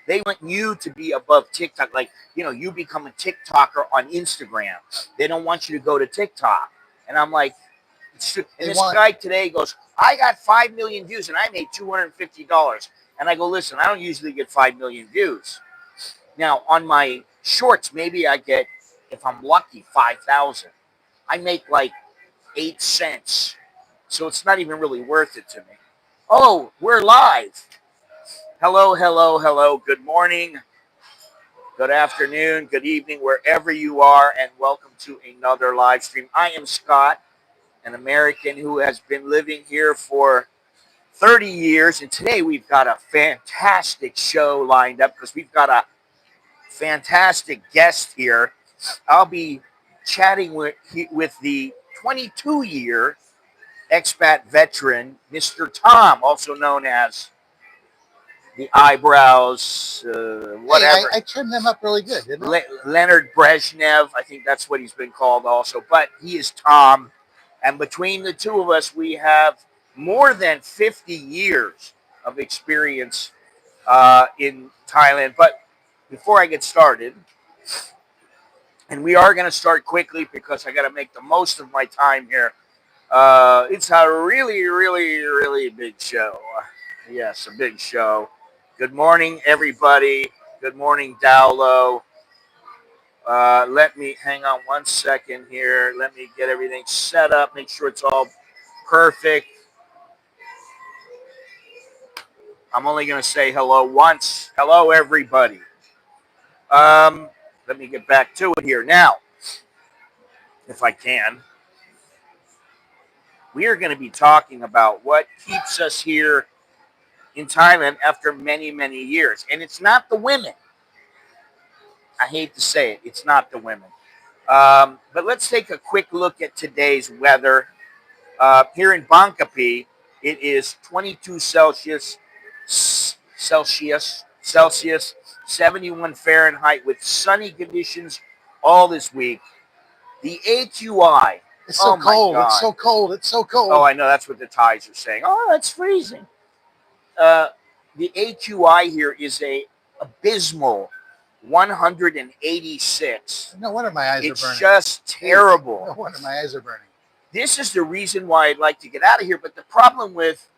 They want you to be above TikTok. Like, you become a TikToker on Instagram. They don't want you to go to TikTok. And I'm like, and this guy today goes, I got 5 million views and I made $250. And I go, listen, I don't usually get 5 million views. Now, on my shorts, maybe I get, if I'm lucky, 5,000. I make like 8 cents. So it's not even really worth it to me. Oh, we're live. Hello, hello, hello. Good morning, good afternoon, good evening, wherever you are, and welcome to another live stream. I am Scott, an American who has been living here for 30 years, and today we've got a fantastic show lined up because we've got a fantastic guest here. I'll be chatting with the 22-year expat veteran, Mr. Tom, also known as the eyebrows, whatever. Hey, I trimmed them up really good, didn't I? Leonard Brezhnev, I think that's what he's been called also. But he is Tom. And between the two of us, we have more than 50 years of experience in Thailand. But before I get started, and we are going to start quickly because I got to make the most of my time here. It's a really, really, really big show. Yes, a big show. Good morning, everybody. Good morning, Dowlo. Let me hang on one second here. Let me get everything set up. Make sure it's all perfect. I'm only going to say hello once. Hello, everybody. Let me get back to it here now, if I can. We are going to be talking about what keeps us here in Thailand after many, many years. And it's not the women. I hate to say it. It's not the women. But let's take a quick look at today's weather. Here in Bangkapi, it is 22 Celsius, 71 Fahrenheit with sunny conditions all this week. The AQI. It's so cold. It's so cold. It's so cold. Oh, I know. That's what the Thais are saying. Oh, that's freezing. The AQI here is a abysmal 186. No wonder my eyes are burning. It's just terrible. No wonder my eyes are burning. This is the reason why I'd like to get out of here. But the problem with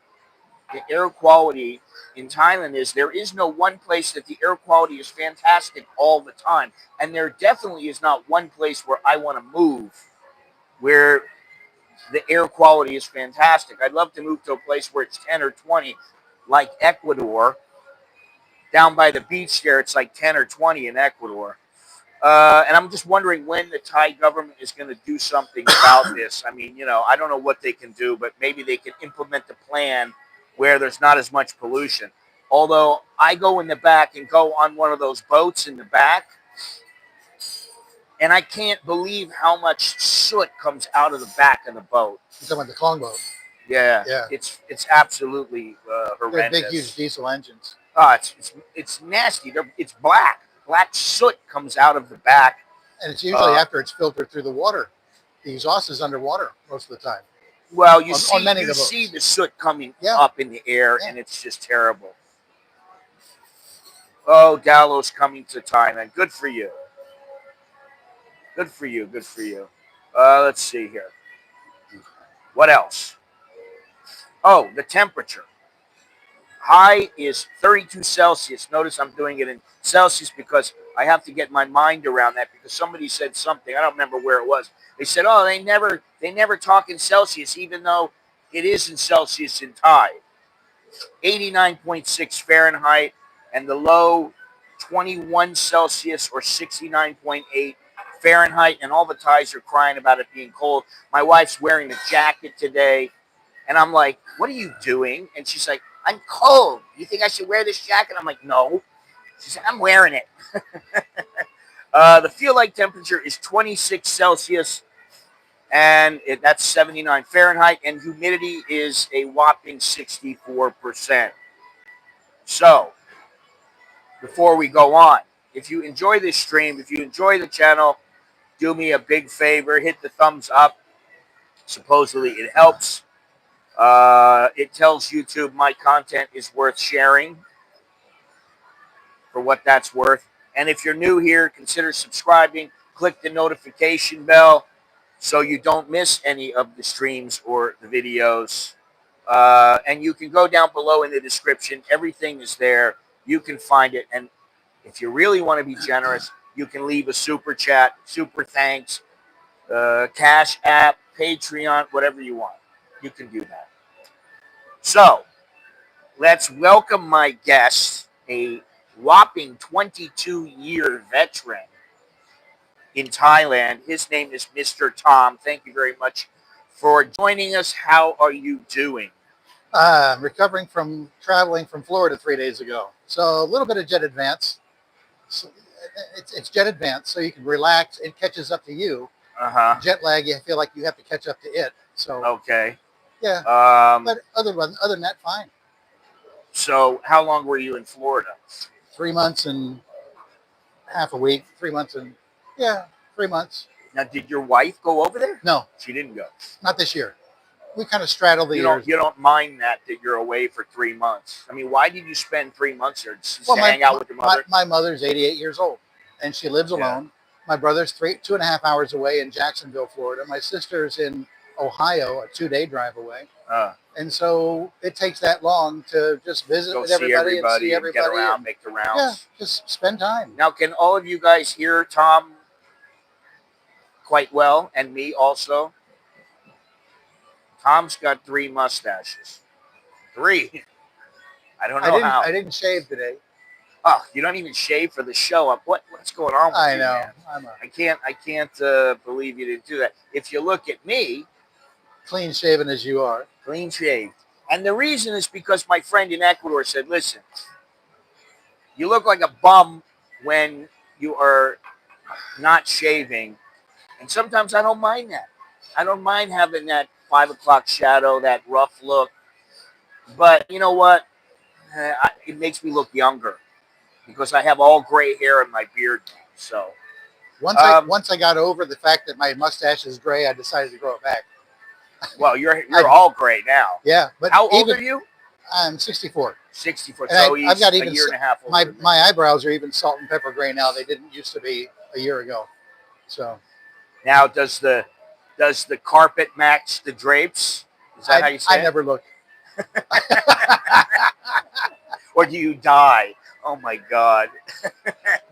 the air quality in Thailand is there is no one place that the air quality is fantastic all the time. And there definitely is not one place where I want to move where the air quality is fantastic. I'd love to move to a place where it's 10 or 20, like Ecuador. Down by the beach there, it's like 10 or 20 in Ecuador. And I'm just wondering when the Thai government is going to do something about this. I mean, I don't know what they can do, but maybe they can implement the plan where there's not as much pollution. Although I go in the back and go on one of those boats in the back, and I can't believe how much soot comes out of the back of the boat. You're talking about the Kong boat? Yeah. It's absolutely horrendous. They're big, huge diesel engines. It's nasty. It's black. Black soot comes out of the back. And it's usually after it's filtered through the water. The exhaust is underwater most of the time. Well, you see the soot coming up in the air, and it's just terrible. Oh, Dowlo's coming to Thailand. Good for you. Good for you. Good for you. Let's see here. What else? Oh, the temperature. High is 32 Celsius. Notice I'm doing it in Celsius because I have to get my mind around that because somebody said something. I don't remember where it was. They said, oh, they never talk in Celsius, even though it is in Celsius in Thai. 89.6 Fahrenheit and the low 21 Celsius or 69.8 Fahrenheit. And all the Thais are crying about it being cold. My wife's wearing a jacket today. And I'm like, what are you doing? And she's like, I'm cold. You think I should wear this jacket? I'm like, no. She said, I'm wearing it. The feel-like temperature is 26 Celsius, and that's 79 Fahrenheit, and humidity is a whopping 64%. So, before we go on, if you enjoy this stream, if you enjoy the channel, do me a big favor, hit the thumbs up. Supposedly it helps. It tells YouTube my content is worth sharing. for what that's worth. And if you're new here, consider subscribing. Click the notification bell so you don't miss any of the streams or the videos. And you can go down below in the description. Everything is there. You can find it. And if you really want to be generous, you can leave a super chat, super thanks, Cash App, Patreon, whatever you want. You can do that. So let's welcome my guest, a whopping 22-year veteran in Thailand. His name is Mr. Tom. Thank you very much for joining us. How are you doing? Recovering from traveling from Florida 3 days ago. So a little bit of jet advance. So it's jet advance, so you can relax. It catches up to you. Jet lag, you feel like you have to catch up to it. So okay. Yeah. But other than that, fine. So how long were you in Florida? 3 months and half a week. 3 months and 3 months. Now, did your wife go over there? No, she didn't go. Not this year. We kind of straddle the years. You don't mind that you're away for 3 months. I mean, why did you spend 3 months there? Just to hang out with your mother? My mother's 88 years old, and she lives alone. My brother's 2.5 hours away in Jacksonville, Florida. My sister's in Ohio, a 2-day drive away. And so it takes that long to just visit with everybody and see everybody. Get around, make the rounds. Yeah, just spend time. Now, can all of you guys hear Tom quite well, and me also? Tom's got 3 mustaches. 3. I don't know how. I didn't shave today. Oh, you don't even shave for the show. What's going on with you, man? I can't believe you didn't do that. If you look at me, clean shaven as you are. Clean shaved. And the reason is because my friend in Ecuador said, listen, you look like a bum when you are not shaving. And sometimes I don't mind that. I don't mind having that 5 o'clock shadow, that rough look. But you know what? It makes me look younger because I have all gray hair in my beard now. So once I got over the fact that my mustache is gray, I decided to grow it back. Well, you're all gray now. Yeah, but how old are you? I'm 64. 64. So I've got even a year and a half older. My eyebrows are even salt and pepper gray now. They didn't used to be a year ago. So now, does the carpet match the drapes? Is that how you say it? I never look. Or do you dye? Oh my God.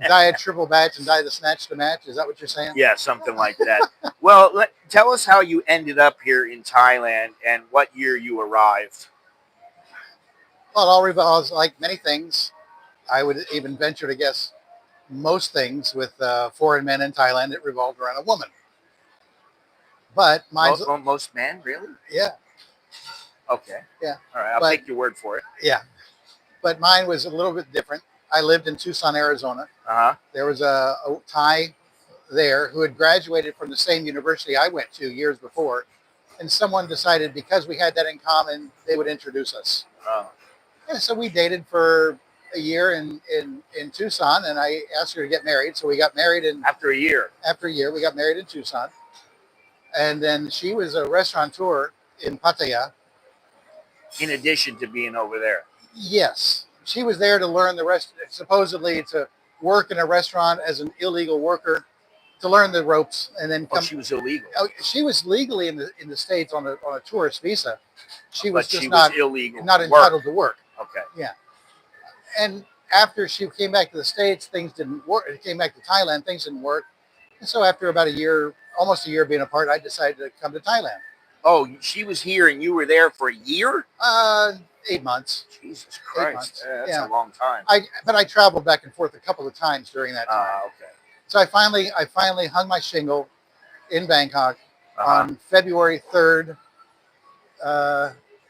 Dye a triple batch and dye the snatch to match. Is that what you're saying? Yeah, something like that. Well, tell us how you ended up here in Thailand and what year you arrived. Well, it all revolves, like many things. I would even venture to guess most things with foreign men in Thailand, it revolved around a woman. But mine's... Most men, really? Yeah. Okay. Yeah. All right, I'll take your word for it. Yeah. But mine was a little bit different. I lived in Tucson, Arizona. There was a Thai there who had graduated from the same university I went to years before. And someone decided because we had that in common, they would introduce us. And so we dated for a year in Tucson, and I asked her to get married. So we got married after a year. After a year, we got married in Tucson. And then she was a restaurateur in Pattaya. In addition to being over there. Yes. She was there to learn supposedly to work in a restaurant as an illegal worker, to learn the ropes, and then come. She was illegal. She was legally in the States on a tourist visa. She was just illegal. Not entitled to work. Okay. Yeah. And after she came back to the States, things didn't work. It came back to Thailand, things didn't work. And so after about a year, almost a year being apart, I decided to come to Thailand. Oh, she was here and you were there for a year? 8 months. Jesus Christ. That's a long time. But I traveled back and forth a couple of times during that time. Okay. So I finally hung my shingle in Bangkok on February 3rd,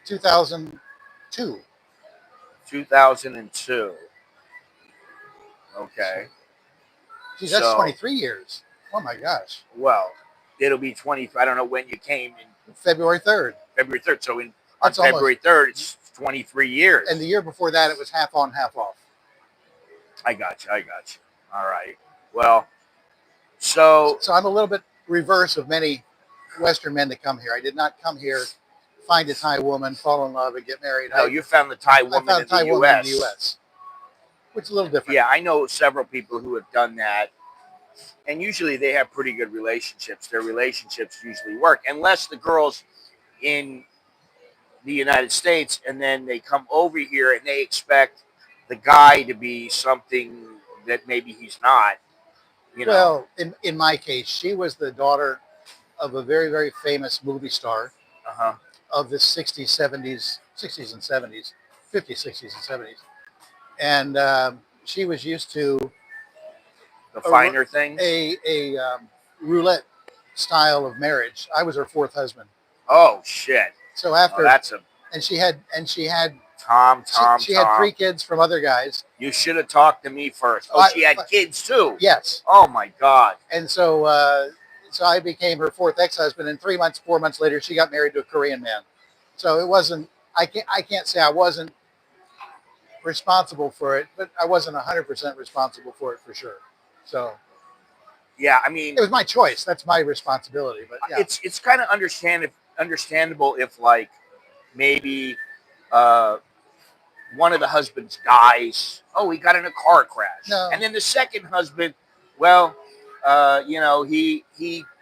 2002. 2002. Okay. Geez, that's 23 years. Oh my gosh. Well, it'll be 20. I don't know when you came in. February 3rd. February 3rd. So on February 3rd, it's 23 years. And the year before that, it was half on, half off. I got you. All right. Well, so I'm a little bit reverse of many Western men that come here. I did not come here, find a Thai woman, fall in love, and get married. No, you found the Thai woman in the U.S. which is a little different. Yeah, I know several people who have done that, and usually they have pretty good relationships. Their relationships usually work, unless the girl's in the United States and then they come over here and they expect the guy to be something that maybe he's not. You know. Well, in my case, she was the daughter of a very, very famous movie star Uh-huh. of the 60s, 70s, 60s and 70s, 50s, 60s and 70s. And she was used to The finer things. a roulette style of marriage. I was her fourth husband. Oh shit! So after that's a and she had Tom. she had 3 kids from other guys. You should have talked to me first. Oh, she had kids too. Yes. Oh my God. And so so I became her 4th ex-husband, and 4 months later, she got married to a Korean man. So it wasn't. I can't say I wasn't responsible for it, but I wasn't 100% responsible for it for sure. So yeah, I mean, it was my choice. That's my responsibility. But yeah. It's kind of understandable if like maybe one of the husbands dies. Oh, he got in a car crash. No. And then the second husband, well, you know, he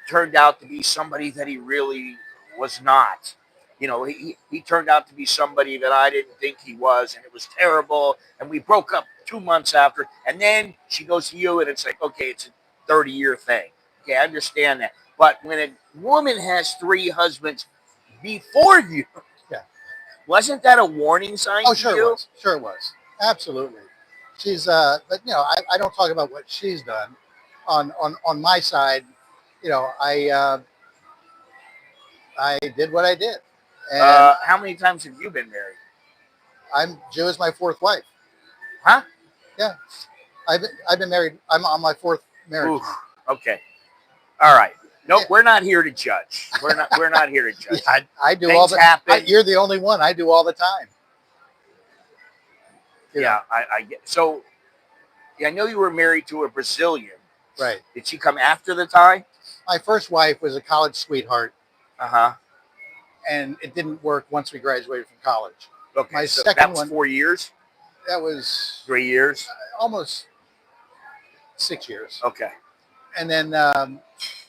turned out to be somebody that he really was not. You know, he turned out to be somebody that I didn't think he was, and it was terrible. And we broke up 2 months after. And then she goes to you, and it's like, okay, it's a 30-year thing. Okay, I understand that. But when a woman has 3 husbands before you, yeah, wasn't that a warning sign? Oh, to sure you? it was. Sure it was. Absolutely. She's but you know, I don't talk about what she's done. On my side, you know, I did what I did. And how many times have you been married? Jill is my 4th wife. Huh? Yeah. I've been married. I'm on my 4th marriage. Oof. Okay. All right. Nope, we're not here to judge. We're not here to judge. Yeah, I do Things all the happen. you're the only one. I do all the time. Yeah, I get. So, yeah, I know you were married to a Brazilian. Right. Did she come after the Thai? My first wife was a college sweetheart. Uh-huh. And it didn't work once we graduated from college. Okay. My so second that was one. 4 years. That was 3 years. Almost 6 years. Okay. And then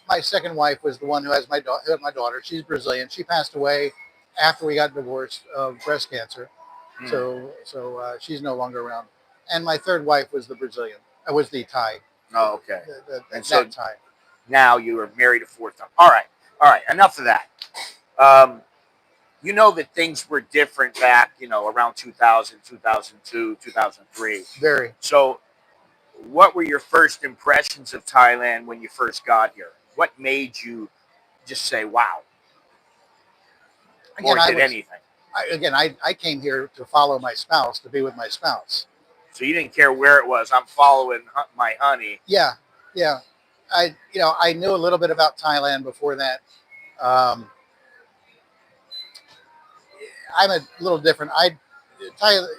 my second wife was the one who has my daughter. She's Brazilian. She passed away after we got divorced of breast cancer. So she's no longer around. And my third wife was the Brazilian. I was the Thai. Oh, okay. And so Thai. Now you are married a 4th time. All right. Enough of that. You know that things were different back, you know, around 2000, 2002, 2003. Very. So what were your first impressions of Thailand when you first got here? What made you just say, wow? Again, or did anything? I came here to follow my spouse, to be with my spouse. So you didn't care where it was. I'm following my honey. Yeah. I knew a little bit about Thailand before that. I'm a little different.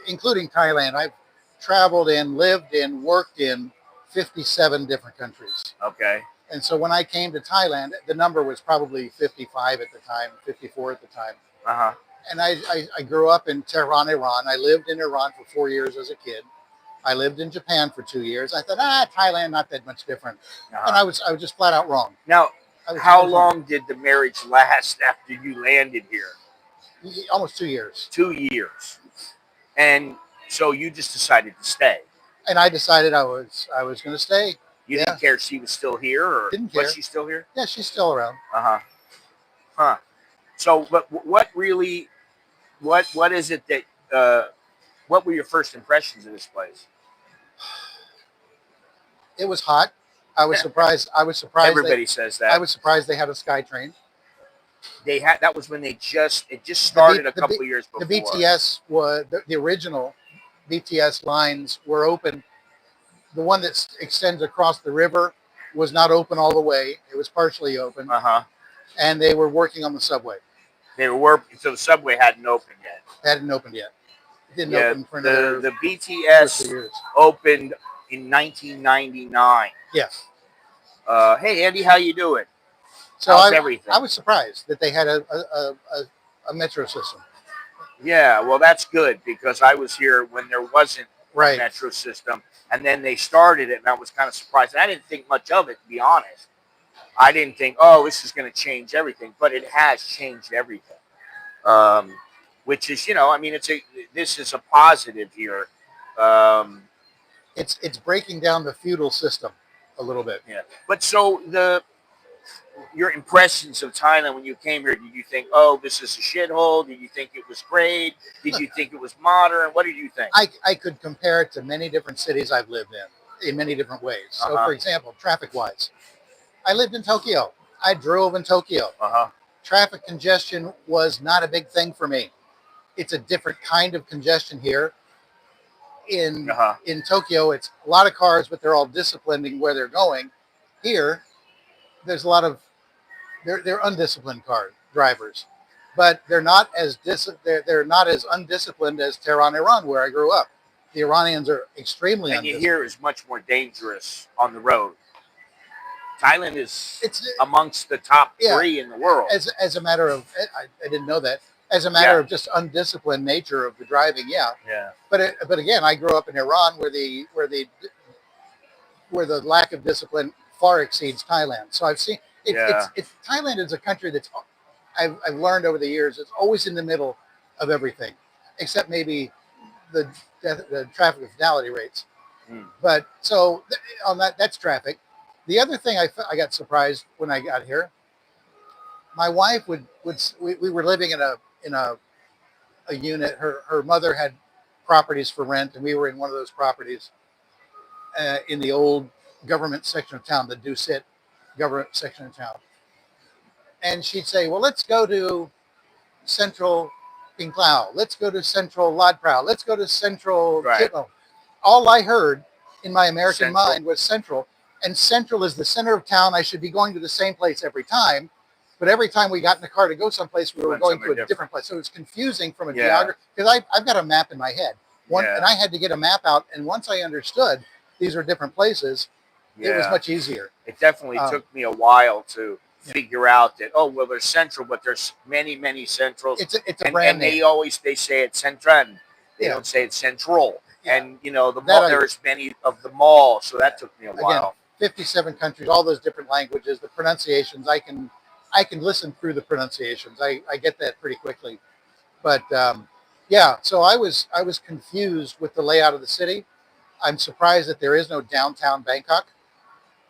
Including Thailand, I've traveled in, lived in, worked in 57 different countries. Okay. And so when I came to Thailand, the number was probably 55 at the time, 54 at the time. Uh-huh. And I grew up in Tehran, Iran. I lived in Iran for 4 years as a kid. I lived in Japan for 2 years. I thought, Thailand, not that much different. Uh-huh. And I was just flat out wrong. Now, how long did the marriage last after you landed here? Almost 2 years. 2 years. And so you just decided to stay. And I decided I was going to stay. You didn't care if she was still here, or didn't care. Was she still here? Yeah, she's still around. Uh-huh. Huh. So, but what is it that, what were your first impressions of this place? It was hot. I was surprised. Everybody says that. I was surprised they had a sky train. That was when it just started a couple of years before. The BTS was the original BTS lines were open. The one that extends across the river was not open all the way. It was partially open. Uh-huh. And they were working on the subway. They were working, so the subway hadn't opened yet. Hadn't opened yet. It didn't open for another the BTS opened in 1999. Yes. Hey Andy, how you doing? So everything? I was surprised that they had a metro system. Yeah, well that's good because I was here when there wasn't Right. metro system, and then they started it, and I was kind of surprised. And I didn't think much of it, to be honest. I didn't think, oh, this is going to change everything, but it has changed everything. Which is, I mean, this is a positive here. It's breaking down the feudal system a little bit. Yeah. But so your impressions of Thailand when you came here, did you think, oh, this is a shithole? Did you think it was great? Did you think it was modern? What did you think? I could compare it to many different cities I've lived in many different ways. So, for example, traffic-wise, I lived in Tokyo. I drove in Tokyo. Traffic congestion was not a big thing for me. It's a different kind of congestion here. In Tokyo, it's a lot of cars, but they're all disciplined in where they're going. Here, there's a lot of they're undisciplined car drivers, but they're not as undisciplined as Tehran, Iran, where I grew up. The Iranians are extremely undisciplined. And you hear is much more dangerous on the road. Thailand is amongst the top 3 in the world. As a matter of, I didn't know that. As a matter of just undisciplined nature of the driving, yeah. But again, I grew up in Iran, where the lack of discipline far exceeds Thailand. So I've seen Thailand is a country that's I've learned over the years it's always in the middle of everything, except maybe the traffic fatality rates. But so on that's traffic. The other thing I got surprised when I got here. My wife we were living in a unit. Her mother had properties for rent, and we were in one of those properties in the old government section of town, the Dusit government section of town. And she'd say, well, let's go to Central Pinklau. Let's go to Central Lad Prow. Let's go to Central Kitlo. All I heard in my American mind was Central. And Central is the center of town. I should be going to the same place every time. But every time we got in the car to go someplace, we were going to a different place. So it was confusing from a geography. Because I've got a map in my head. And I had to get a map out. And once I understood these are different places, it was much easier. It definitely took me a while to figure out that, oh, well, there's Central, but there's many, many Centrals. It's a brand name. They say it's Centran. They don't say it's Central. And, the mall, there's many of the malls. So that took me a while. 57 countries, all those different languages, the pronunciations, I can listen through the pronunciations. I get that pretty quickly. But so I was confused with the layout of the city. I'm surprised that there is no downtown Bangkok.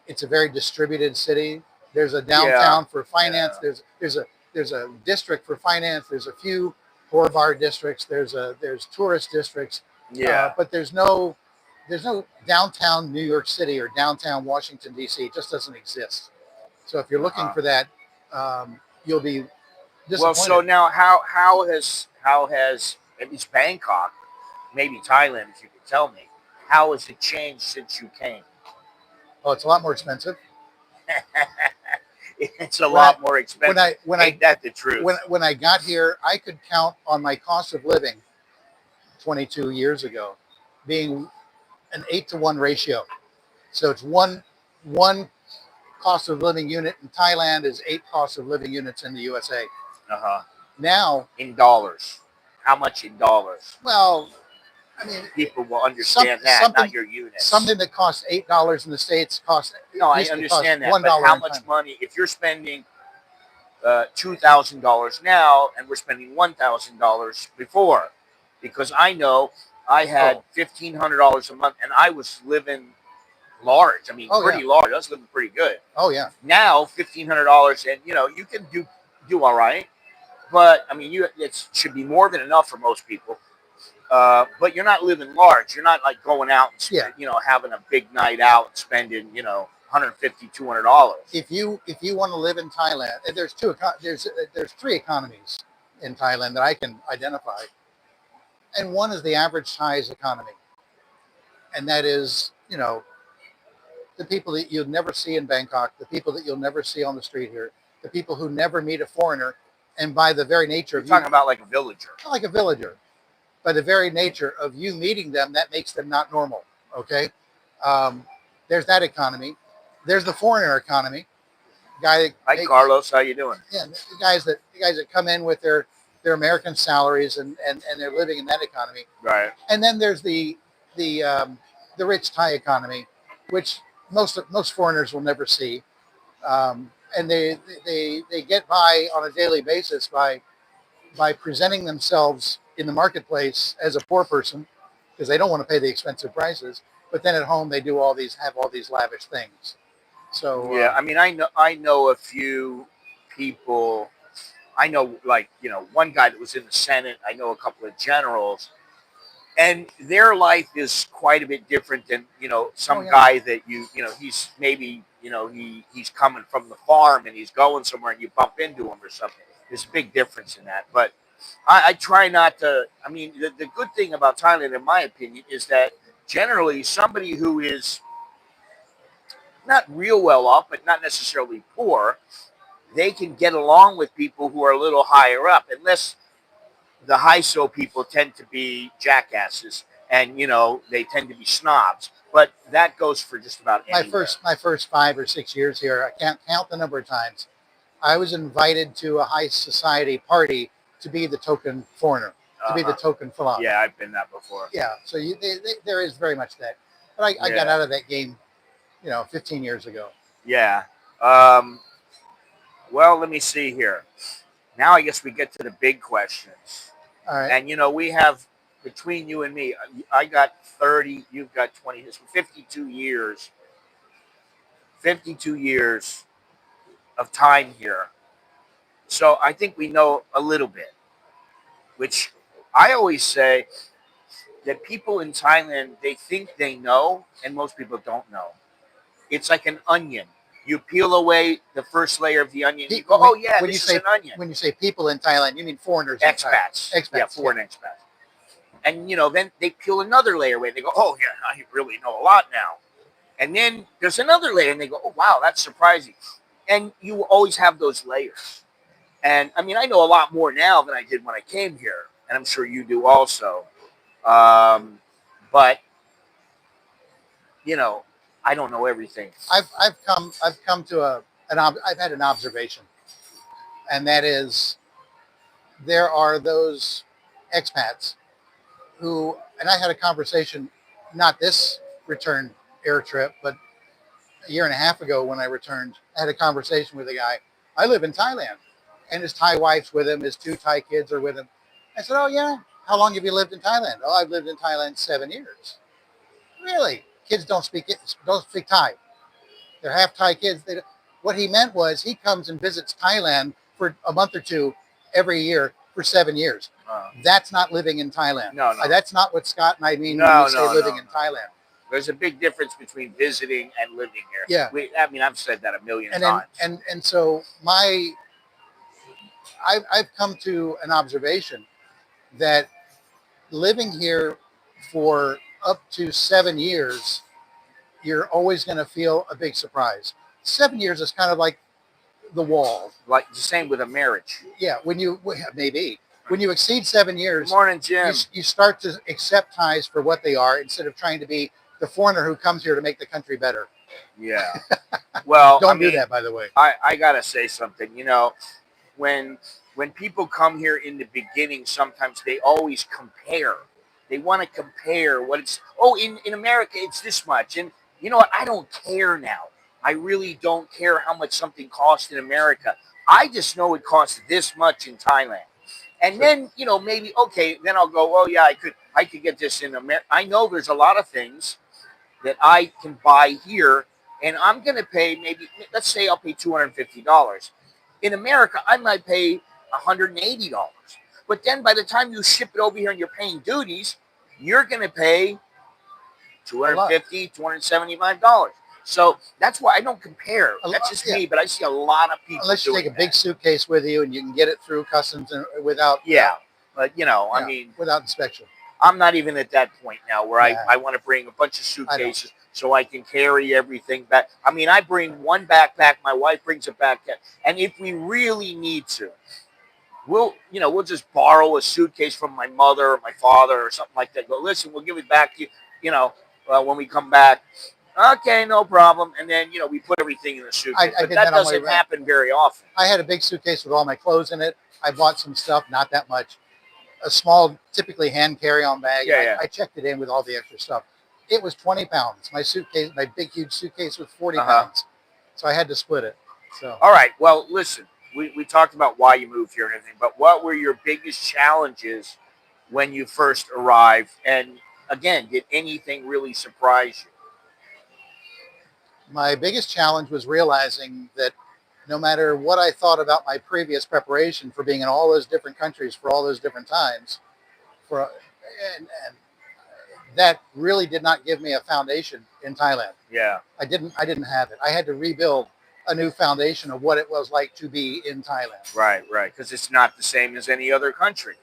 It's a very distributed city. There's a downtown for finance. There's a district for finance. There's a few poor bar districts. There's tourist districts. But there's no downtown New York City or downtown Washington D.C. It just doesn't exist. So if you're looking for that, you'll be disappointed. Well, so now how has at least Bangkok, maybe Thailand, if you could tell me, how has it changed since you came? Oh, it's a lot more expensive. It's a lot more expensive. Ain't that the truth? When I got here, I could count on my cost of living 22 years ago being an 8-to-1 ratio. So it's one cost of living unit in Thailand is 8 cost of living units in the USA. Now in dollars, how much in dollars? Well, I mean, people will understand that, not your units. Something that costs $8 in the States costs. No, I understand that. But how much money? If you're spending $2,000 now, and we're spending $1,000 before, because I know I had $1,500 a month, and I was living large. I mean, pretty large. I was living pretty good. Oh yeah. Now $1,500, and you can do all right, but I mean, it should be more than enough for most people. But you're not living large. You're not like going out and having a big night out and spending $150, $200. If you want to live in Thailand, there's 3 economies in Thailand that I can identify, and one is the average Thai's economy, and that is the people that you'll never see in Bangkok, the people that you'll never see on the street here, the people who never meet a foreigner, and by the very nature of talking about like a villager, like a villager. By the very nature of you meeting them, that makes them not normal. Okay, there's that economy. There's the foreigner economy. Hi, Carlos. How you doing? Yeah, the guys that come in with their American salaries and they're living in that economy. Right. And then there's the the rich Thai economy, which most foreigners will never see, and they get by on a daily basis by presenting themselves in the marketplace as a poor person because they don't want to pay the expensive prices. But then at home they do have all these lavish things. So Yeah, I mean, I know a few people. I know, like, one guy that was in the Senate. I know a couple of generals, and their life is quite a bit different than oh some yeah, guy that he's maybe he's coming from the farm and he's going somewhere and you bump into him or something. There's a big difference in that, but I try not to. I mean, the good thing about Thailand, in my opinion, is that generally somebody who is not real well off, but not necessarily poor, they can get along with people who are a little higher up, unless the high so people tend to be jackasses and they tend to be snobs. But that goes for just about anywhere. my first 5 or 6 years here, I can't count the number of times I was invited to a high society party to be the token foreigner, to be the token Florin. Yeah, I've been that before. Yeah, so there is very much that. But I got out of that game, 15 years ago. Yeah. Well, let me see here. Now I guess we get to the big questions. All right. And we have, between you and me, I got 30, you've got 20, this 52 years. 52 years of time here. So I think we know a little bit, which I always say that people in Thailand, they think they know, and most people don't know. It's like an onion. You peel away the first layer of the onion, you go, oh yeah, this is an onion. When you say people in Thailand, you mean foreigners. Expats. Yeah, foreign expats. And then they peel another layer away. They go, oh yeah, I really know a lot now. And then there's another layer, and they go, oh wow, that's surprising. And you always have those layers. And I mean, I know a lot more now than I did when I came here, and I'm sure you do also. But I don't know everything. I've come to I've had an observation, and that is there are those expats who, and I had a conversation, not this return air trip, but a year and a half ago when I returned, I had a conversation with a guy. I live in Thailand, and his Thai wife's with him. His 2 Thai kids are with him. I said, oh yeah, how long have you lived in Thailand? Oh, I've lived in Thailand 7 years. Really? Kids don't speak Thai. They're half Thai kids. What he meant was he comes and visits Thailand for a month or two every year for 7 years. That's not living in Thailand. No. That's not what Scott and I mean when we say living in Thailand. There's a big difference between visiting and living here. Yeah. I mean, I've said that a million times. And so I've come to an observation that living here for up to 7 years, you're always going to feel a big surprise. 7 years is kind of like the wall. Like the same with a marriage. Yeah, when you exceed 7 years, good morning, Jim. You start to accept ties for what they are instead of trying to be the foreigner who comes here to make the country better. Yeah. Well, don't do that, by the way. I gotta say something. When people come here in the beginning, sometimes they always compare. They want to compare what it's. Oh, in America, it's this much, and you know what? I don't care now. I really don't care how much something costs in America. I just know it costs this much in Thailand. And then, maybe, okay, then I'll go, oh yeah, I could get this in America. I know there's a lot of things that I can buy here, and I'm going to pay maybe, let's say I'll pay $250. In America, I might pay $180. But then by the time you ship it over here and you're paying duties, you're going to pay $250, $275. So that's why I don't compare. That's just me, but I see a lot of people. Unless you take a big suitcase with you and you can get it through customs and without. Yeah, but I mean, without inspection. I'm not even at that point now where I want to bring a bunch of suitcases so I can carry everything back. I mean, I bring one backpack. My wife brings a backpack, and if we really need to, we'll just borrow a suitcase from my mother or my father or something like that. Go, listen, we'll give it back to you. When we come back. Okay, no problem. And then, we put everything in the suitcase. But that doesn't happen very often. I had a big suitcase with all my clothes in it. I bought some stuff, not that much. a small, typically hand carry-on bag. Yeah, I checked it in with all the extra stuff. It was 20 pounds. My suitcase, my big, huge suitcase was 40 pounds. So I had to split it. So. All right. Well, listen, we talked about why you moved here and everything, but what were your biggest challenges when you first arrived? And again, did anything really surprise you? My biggest challenge was realizing that no matter what I thought about my previous preparation for being in all those different countries for all those different times, and that really did not give me a foundation in Thailand. Yeah. I didn't have it. I had to rebuild a new foundation of what it was like to be in Thailand. Right. Because it's not the same as any other country.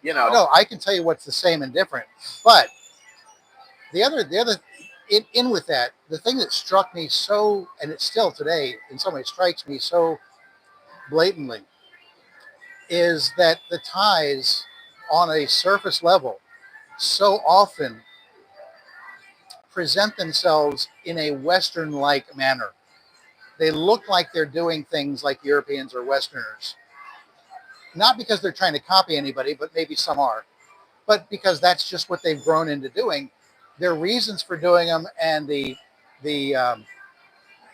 You know. No, I can tell you what's the same and different. But the other in with that, the thing that struck me so, and it still today in some ways strikes me so blatantly, is that the Thais on a surface level so often present themselves in a Western-like manner. They look like they're doing things like Europeans or Westerners. Not because they're trying to copy anybody, but maybe some are. But because that's just what they've grown into doing. Their reasons for doing them and the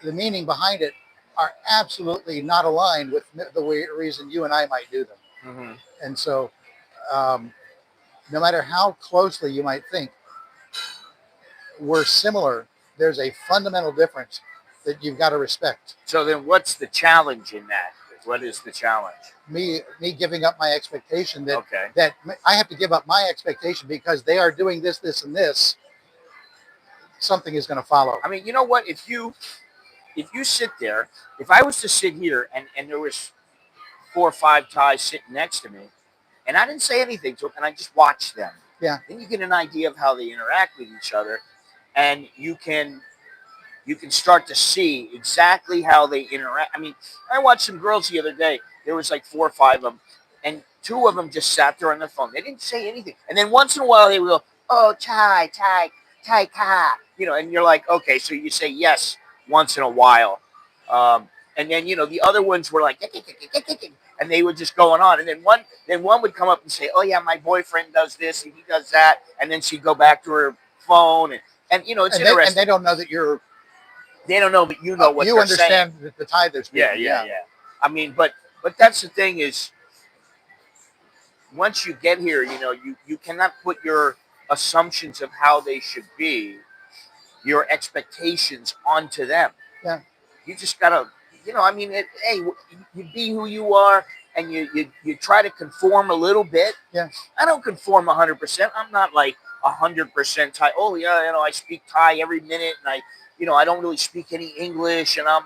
meaning behind it are absolutely not aligned with the reason you and I might do them. Mm-hmm. And so no matter how closely you might think we're similar, there's a fundamental difference that you've got to respect. So then what's the challenge in that? What is the challenge? Me giving up my expectation that I have to give up my expectation because they are doing this, this, and this. Something is going to follow. I mean, you know what? If you sit there, if I was to sit here and there was 4 or 5 Thais sitting next to me, and I didn't say anything to them, and I just watched them. Yeah. Then you get an idea of how they interact with each other, and you can start to see exactly how they interact. I mean, I watched some girls the other day. There was like 4 or 5 of them, and 2 of them just sat there on their phone. They didn't say anything. And then once in a while they would go, "Oh, Thai, ka," and you're like, okay, so you say yes once in a while. And then, the other ones were like, and they were just going on. And then one would come up and say, "Oh yeah, my boyfriend does this and he does that," and then she'd go back to her phone, and it's interesting. And they don't know that you're. They don't know, but you know what you they're understand saying. The Thai they're speaking. Yeah. I mean, but that's the thing is, once you get here, you cannot put your assumptions of how they should be, your expectations onto them. Yeah. You just gotta, hey, you be who you are, and you try to conform a little bit. Yeah. I don't conform 100%. I'm not like 100% Thai. Oh yeah, I speak Thai every minute, and I don't really speak any English, and I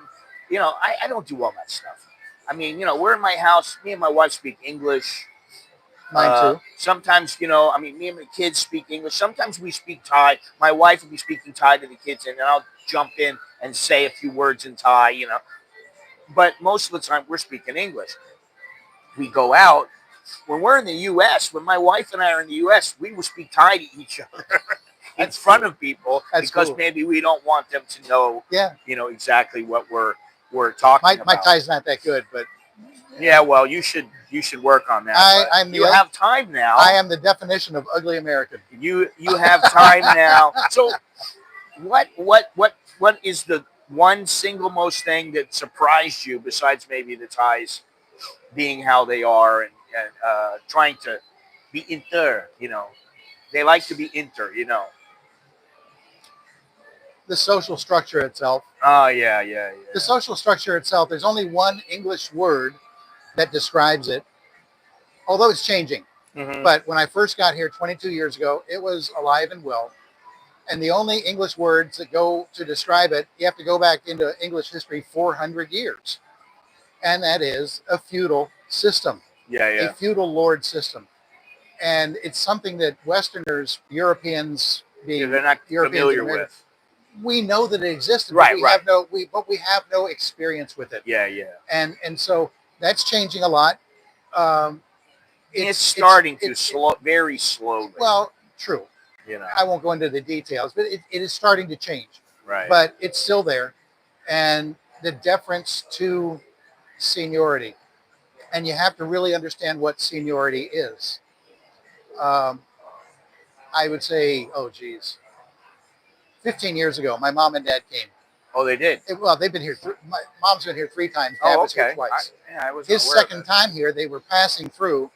don't do all that stuff. I mean, we're in my house. Me and my wife speak English. Mine too. Sometimes, me and the kids speak English. Sometimes we speak Thai. My wife will be speaking Thai to the kids, and then I'll jump in and say a few words in Thai, But most of the time, we're speaking English. We go out. When we're in the U.S., when my wife and I are in the U.S., we will speak Thai to each other in front of people because maybe we don't want them to know, exactly what we're talking about. My Thai's not that good, but yeah, well, you should work on that. You have time now. I am the definition of ugly American. You have time now. So, what is the one single most thing that surprised you besides maybe the Thais being how they are and trying to be inter? They like to be inter. The social structure itself. Oh yeah. The social structure itself. There's only one English word that describes it, although it's changing. Mm-hmm. But when I first got here 22 years ago, it was alive and well. And the only English words that go to describe it, you have to go back into English history 400 years. And that is a feudal system. Yeah. A feudal lord system. And it's something that Westerners, Europeans, being they're not familiar with. We know that it existed, right? But we have no experience with it. Yeah. And so that's changing a lot. It's starting to very slowly. Well, true. I won't go into the details, but it is starting to change. Right. But it's still there, and the deference to seniority, and you have to really understand what seniority is. Um, I would say, oh geez, 15 years ago, my mom and dad came. Oh, they did. Well, they've been here. My mom's been here 3 times. Dad Oh, was here okay. twice. I wasn't His aware of second that. time here, they were passing through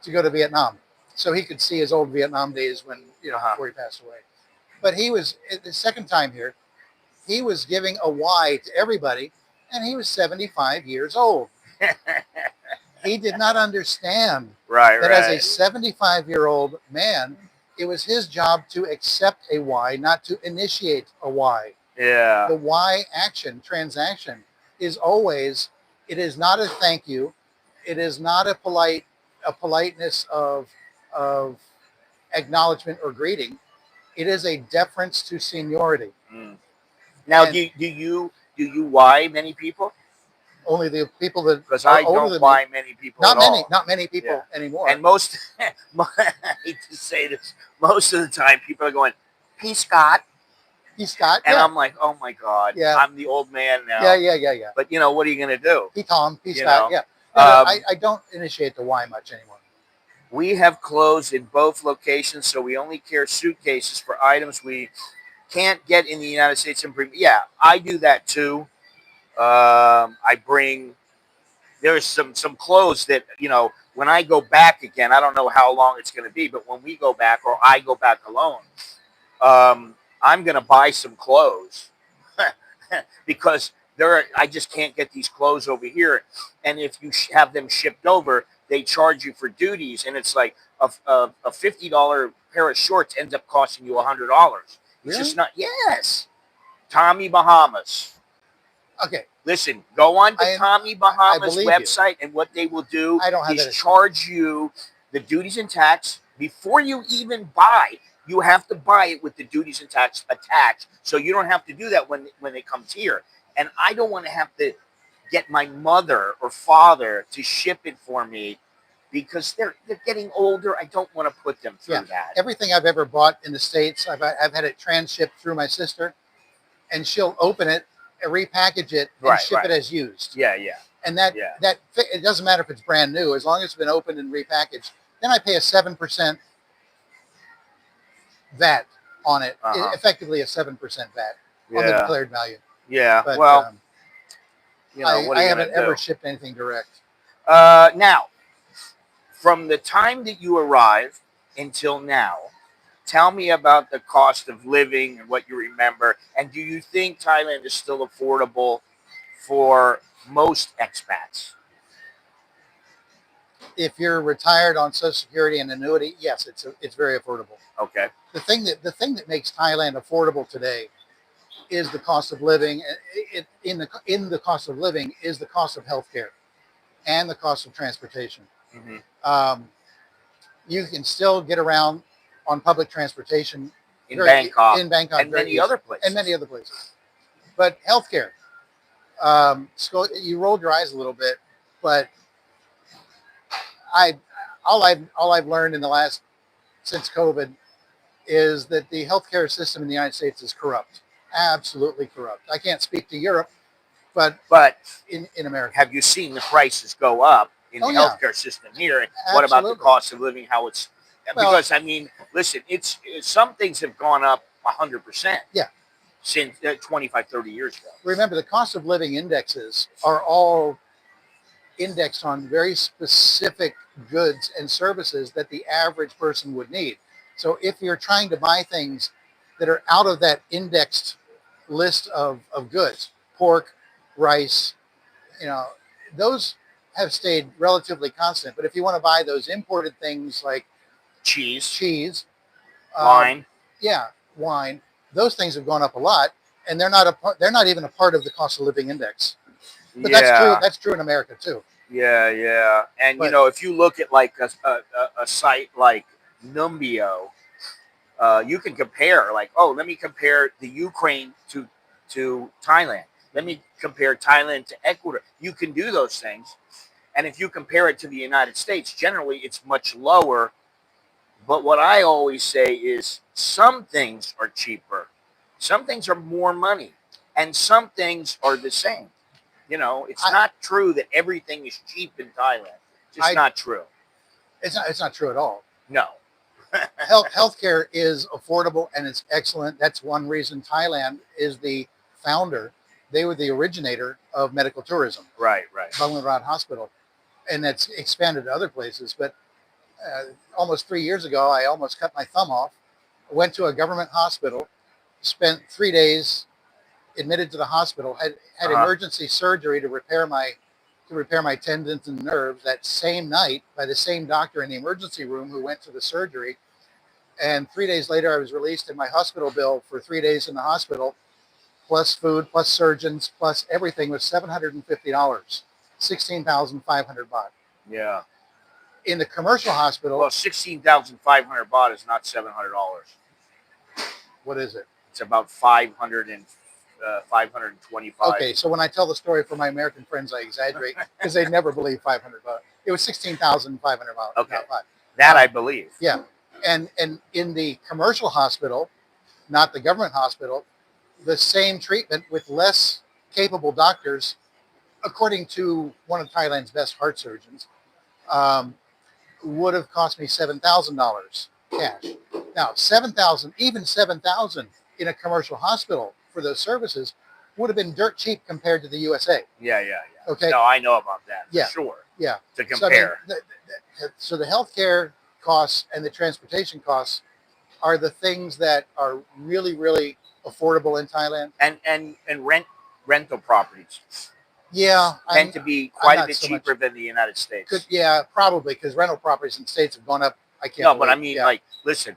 to go to Vietnam, so he could see his old Vietnam days when before he passed away. But he was the second time here. He was giving a Y to everybody, and he was 75 years old. He did not understand that as a 75-year-old man, it was his job to accept a Y, not to initiate a Y. Yeah. The Y action, transaction, is always, it is not a thank you. It is not a politeness of acknowledgement or greeting. It is a deference to seniority. Now, And do you Y many people? only the people that Because are I older don't than Y me. many people Not at many, all. not many people Yeah. anymore. And most, I hate to say this, most of the time people are going, "Peace, Scott." He's Scott. And Yeah. I'm like, oh my God, Yeah. I'm the old man now. Yeah. But what are you going to do? He Tom, he You Scott. know? Yeah. No, I don't initiate the Y much anymore. We have closed in both locations, so we only carry suitcases for items we can't get in the United States and bring. Yeah, I do that too. I bring. There's some clothes that when I go back again, I don't know how long it's going to be, but when we go back or I go back alone, I'm going to buy some clothes because I just can't get these clothes over here, and if you have them shipped over, they charge you for duties, and it's like a $50 pair of shorts ends up costing you $100. It's Really? just not. Yes, Tommy Bahamas. Okay. Listen, go on to Tommy Bahamas website, and what they will do is charge you the duties and tax before you even buy. You have to buy it with the duties and tax attached, so you don't have to do that when it comes here. And I don't want to have to get my mother or father to ship it for me because they're getting older. I don't want to put them through that. Everything I've ever bought in the States, I've had it transshipped through my sister, and she'll open it, repackage it, and ship it as used. Yeah. And that it doesn't matter if it's brand new, as long as it's been opened and repackaged. Then I pay a 7% VAT on it, effectively a 7% VAT on the declared value. Yeah, but, well, I haven't ever shipped anything direct. Now, from the time that you arrived until now, tell me about the cost of living and what you remember. And do you think Thailand is still affordable for most expats? If you're retired on Social Security and annuity, yes, it's very affordable. Okay. The thing that makes Thailand affordable today is the cost of living. In the cost of living is the cost of healthcare and the cost of transportation. You can still get around on public transportation in Bangkok, and many other places. But healthcare, you rolled your eyes a little bit, but all I've learned in the last since COVID is that the healthcare system in the United States is corrupt, absolutely corrupt. I can't speak to Europe, but in America, have you seen the prices go up in the healthcare system here? And what about the cost of living? How it's because I mean, listen, it's some things have gone up 100%. Yeah. Since 25, 30 years ago. Remember, the cost of living indexes are all indexed on very specific goods and services that the average person would need. So if you're trying to buy things that are out of that indexed list of goods, pork, rice, those have stayed relatively constant. But if you want to buy those imported things like cheese, wine, wine, those things have gone up a lot, and they're not even a part of the cost of living index. But that's true in America too. Yeah. And if you look at like a site like Numbeo, you can compare let me compare the Ukraine to Thailand. Let me compare Thailand to Ecuador. You can do those things. And if you compare it to the United States, generally it's much lower. But what I always say is some things are cheaper. Some things are more money. And some things are the same. It's not true that everything is cheap in Thailand. It's just not true. It's not true at all. No. Healthcare is affordable and it's excellent. That's one reason Thailand is the founder. They were the originator of medical tourism. Right. Bahtman Hospital, and that's expanded to other places. But almost 3 years ago, I almost cut my thumb off. Went to a government hospital, spent 3 days admitted to the hospital, had emergency surgery to repair my tendons and nerves that same night by the same doctor in the emergency room who went to the surgery. And 3 days later, I was released, and my hospital bill for 3 days in the hospital, plus food, plus surgeons, plus everything, was $750, 16,500 baht. Yeah. In the commercial hospital, Well, 16,500 baht is not $700. what is it? It's about 525. Okay, so when I tell the story for my American friends, I exaggerate because they never believe 500 baht. It was 16,500 baht. Okay, that I believe. Yeah, and in the commercial hospital, not the government hospital, the same treatment with less capable doctors, according to one of Thailand's best heart surgeons, would have cost me $7,000 cash. Now, 7,000, even 7,000 in a commercial hospital for those services would have been dirt cheap compared to the USA. Yeah. Okay. No, I know about that. Yeah. For sure. Yeah. To compare. So the healthcare costs and the transportation costs are the things that are really, really affordable in Thailand. And rental properties. Yeah. Tend to be quite a bit cheaper than the United States. Yeah, probably, because rental properties in the States have gone up. I can't. No, but I mean, like, listen,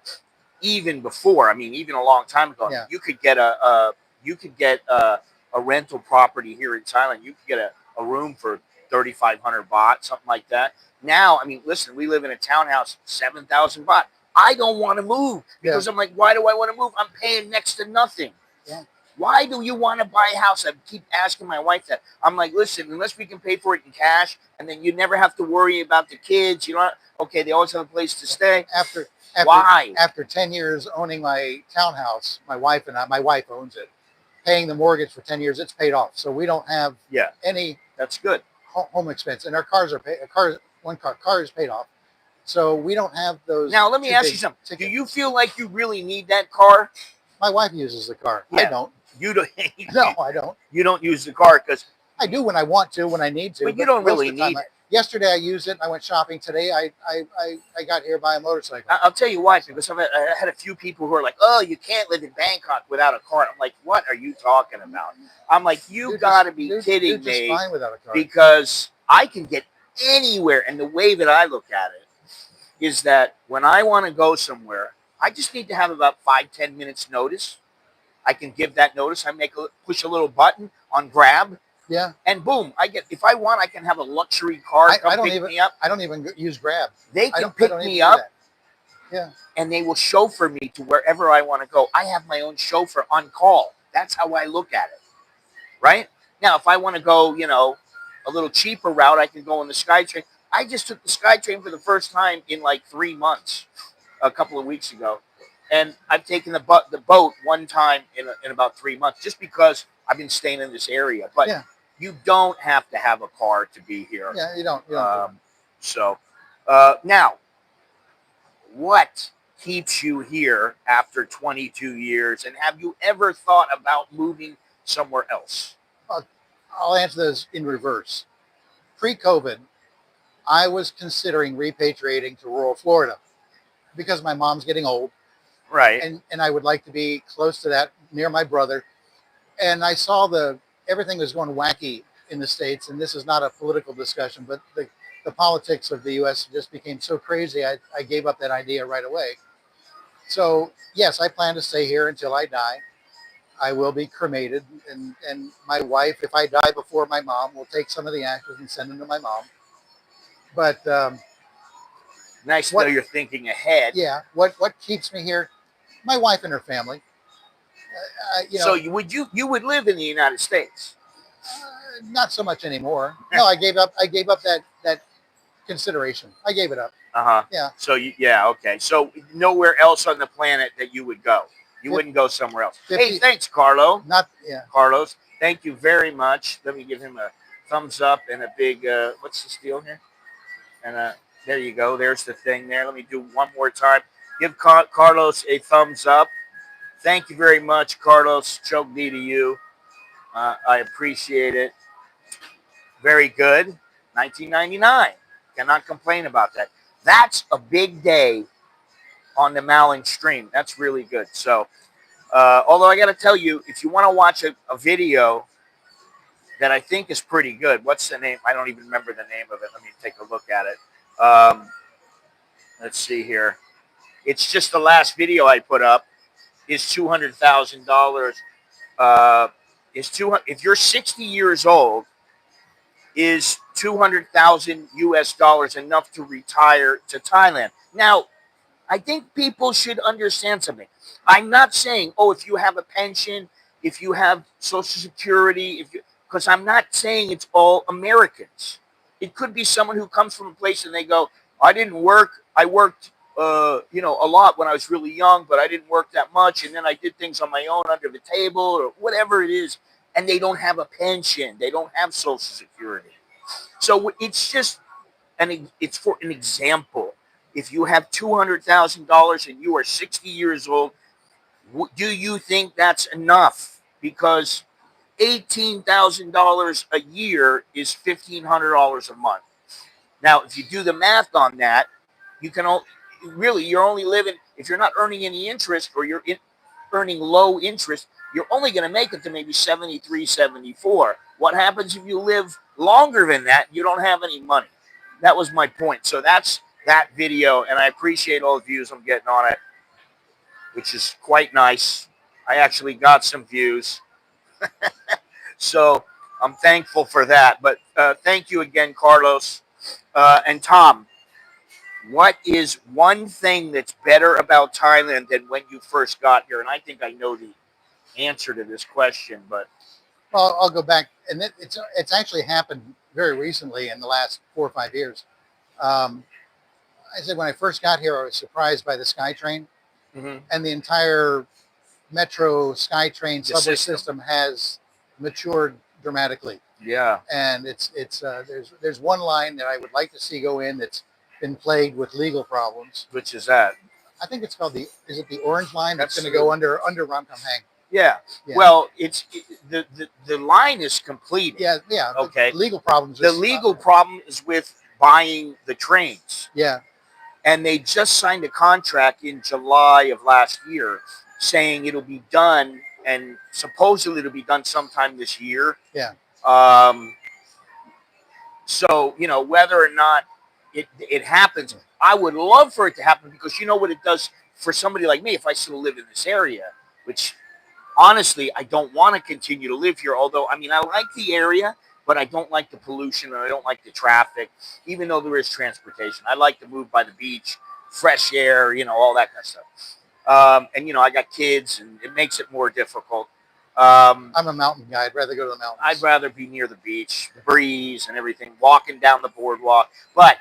even before, I mean, even a long time ago, you could get a rental property here in Thailand. You could get a room for 3,500 baht, something like that. Now, I mean, listen, we live in a townhouse, 7,000 baht. I don't want to move because I'm like, why do I want to move? I'm paying next to nothing. Yeah. Why do you want to buy a house? I keep asking my wife that. I'm like, listen, unless we can pay for it in cash, and then you never have to worry about the kids. You know, okay, they always have a place to stay. Why? After 10 years owning my townhouse, my wife owns it, paying the mortgage for 10 years, it's paid off. So we don't have any. That's good. Home expense, and our cars are paid. One car is paid off. So we don't have those. Now, let me ask you something. Do you feel like you really need that car? My wife uses the car. Yeah. I don't. You don't? No, I don't. You don't use the car because I do when I want to, when I need to. But you don't really need it. Yesterday I used it. I went shopping. Today I got here by a motorcycle. I'll tell you why. Because I had a few people who are like, "Oh, you can't live in Bangkok without a car." I'm like, "What are you talking about?" I'm like, "You got to be kidding me!" Fine without a car. Because I can get anywhere, and the way that I look at it is that when I want to go somewhere, I just need to have about 5-10 minutes notice. I can give that notice. I push a little button on Grab. Yeah. And boom, if I want, I can have a luxury car come pick me up. I don't even use Grab. They can pick me up. Yeah. And they will chauffeur me to wherever I want to go. I have my own chauffeur on call. That's how I look at it. Right? Now, if I want to go, a little cheaper route, I can go on the SkyTrain. I just took the SkyTrain for the first time in like 3 months, a couple of weeks ago. And I've taken the boat one time in about 3 months just because I've been staying in this area. But you don't have to have a car to be here. Yeah, you don't. Now, what keeps you here after 22 years? And have you ever thought about moving somewhere else? I'll answer those in reverse. Pre-COVID, I was considering repatriating to rural Florida because my mom's getting old. Right. And I would like to be close to that, near my brother. And I saw everything was going wacky in the States. And this is not a political discussion, but the politics of the U.S. just became so crazy. I gave up that idea right away. So, yes, I plan to stay here until I die. I will be cremated. And my wife, if I die before my mom, will take some of the ashes and send them to my mom. But nice to know you're thinking ahead. Yeah. What keeps me here? My wife and her family. So you would live in the United States? Not so much anymore. No, I gave up that consideration. I gave it up. Yeah. So okay. So nowhere else on the planet that you would go. You wouldn't go somewhere else. Hey, thanks, Carlo. Carlos, thank you very much. Let me give him a thumbs up and a big. What's this deal here? And there you go. There's the thing there. Let me do one more time. Give Carlos a thumbs up. Thank you very much, Carlos. Choke D to you. I appreciate it. Very good. 1999. Cannot complain about that. That's a big day on the Malin stream. That's really good. So, although I got to tell you, if you want to watch a video that I think is pretty good, what's the name? I don't even remember the name of it. Let me take a look at it. Let's see here. It's just the last video I put up. Is $200,000. If you're 60 years old, is 200,000 US dollars enough to retire to Thailand? Now, I think people should understand something. I'm not saying, oh, if you have a pension, if you have Social Security, because I'm not saying it's all Americans. It could be someone who comes from a place and they go, I didn't work. I worked, a lot when I was really young, but I didn't work that much. And then I did things on my own under the table or whatever it is. And they don't have a pension. They don't have Social Security. So it's just, it's for an example. If you have $200,000 and you are 60 years old, do you think that's enough? Because $18,000 a year is $1,500 a month. Now, if you do the math on that, you can you're only living, if you're not earning any interest or you're earning low interest, you're only going to make it to maybe 73, 74. What happens if you live longer than that? You don't have any money. That was my point. So that's that video, and I appreciate all the views I'm getting on it, which is quite nice. I actually got some views. So I'm thankful for that. But thank you again, Carlos. And Tom, what is one thing that's better about Thailand than when you first got here? And I think I know the answer to this question, but well, I'll go back, and it's actually happened very recently in the last 4 or 5 years. I said when I first got here, I was surprised by the SkyTrain, and the entire metro SkyTrain subway system has matured dramatically. Yeah, and there's one line that I would like to see go in that's been plagued with legal problems. Which is that? I think it's called is it the Orange Line? That's going to go under Ramkhamhaeng. Yeah. Well, the line is completed. Yeah. Okay. The legal problems. The legal problem is with buying the trains. Yeah. And they just signed a contract in July of last year saying it'll be done, and supposedly it'll be done sometime this year. Yeah. So, whether or not it happens, I would love for it to happen, because you know what it does for somebody like me if I still live in this area, which honestly, I don't want to continue to live here. Although, I like the area, but I don't like the pollution and I don't like the traffic, even though there is transportation. I like to move by the beach, fresh air, all that kind of stuff. And, I got kids, and it makes it more difficult. I'm a mountain guy. I'd rather go to the mountains. I'd rather be near the beach, the breeze and everything, walking down the boardwalk. But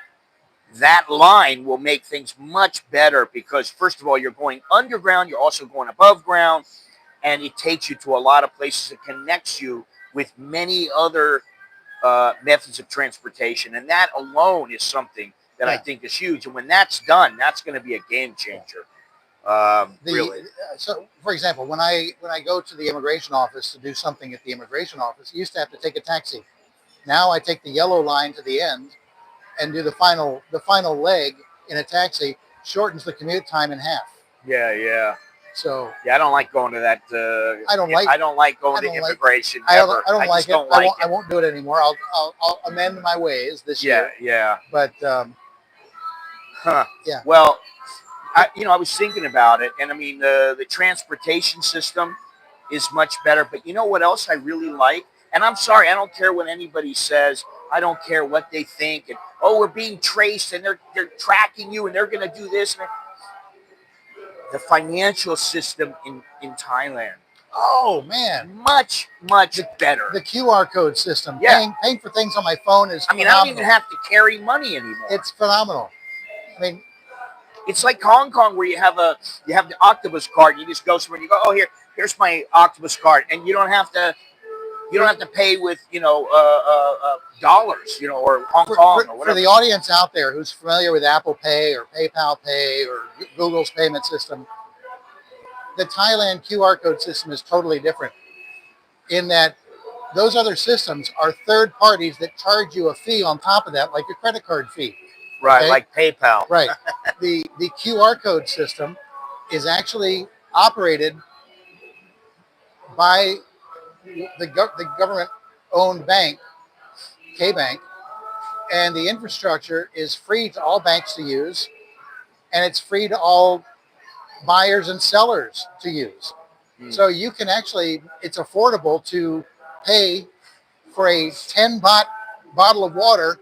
that line will make things much better because, first of all, you're going underground. You're also going above ground. And it takes you to a lot of places. It connects you with many other methods of transportation. And that alone is something that I think is huge. And when that's done, that's going to be a game changer. Really. So, for example, when I go to the immigration office to do something at the immigration office, I used to have to take a taxi. Now I take the yellow line to the end and do the final leg in a taxi. Shortens the commute time in half. Yeah. So I don't like going to that. I don't like going to immigration. I don't like it. I won't do it anymore. I'll amend my ways this year. Yeah. But yeah. Well, I was thinking about it, and the transportation system is much better. But you know what else I really like? And I'm sorry, I don't care what anybody says. I don't care what they think. And we're being traced, and they're tracking you, and they're going to do this. The financial system in Thailand. Oh man, much better. The QR code system. Yeah. Paying for things on my phone is. I don't even have to carry money anymore. It's phenomenal. It's like Hong Kong, where you have the octopus card. You just go somewhere and you go, here's my octopus card, and you don't have to You don't have to pay with, dollars, or Hong Kong or whatever. For the audience out there who's familiar with Apple Pay or PayPal Pay or Google's payment system, the Thailand QR code system is totally different in that those other systems are third parties that charge you a fee on top of that, like a credit card fee. Right, okay? Like PayPal. Right. The QR code system is actually operated by the government-owned bank, K-Bank, and the infrastructure is free to all banks to use, and it's free to all buyers and sellers to use. So you can actually, it's affordable to pay for a 10 baht bottle of water.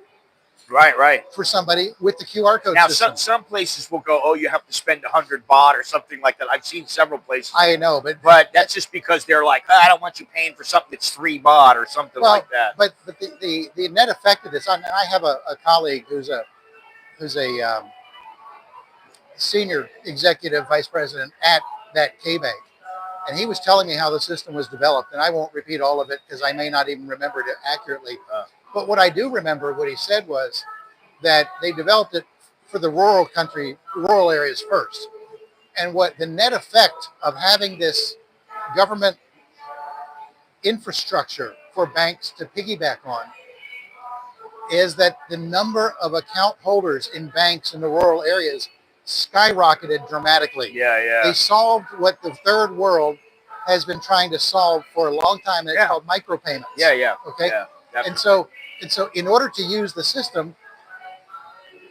Right. For somebody with the QR code now, system. Some places will go, oh, you have to spend 100 baht or something like that. I've seen several places. I know, but that's just because they're like, I don't want you paying for something that's 3 baht or something like that. But the net effect of this, and I have a colleague who's a senior executive vice president at that K-Bank. And he was telling me how the system was developed, and I won't repeat all of it because I may not even remember it accurately. But what I do remember, what he said was that they developed it for the rural areas first. And what the net effect of having this government infrastructure for banks to piggyback on is that the number of account holders in banks in the rural areas skyrocketed dramatically. Yeah. They solved what the third world has been trying to solve for a long time, and it's called micropayments. Yeah. Okay. Yeah, and so in order to use the system,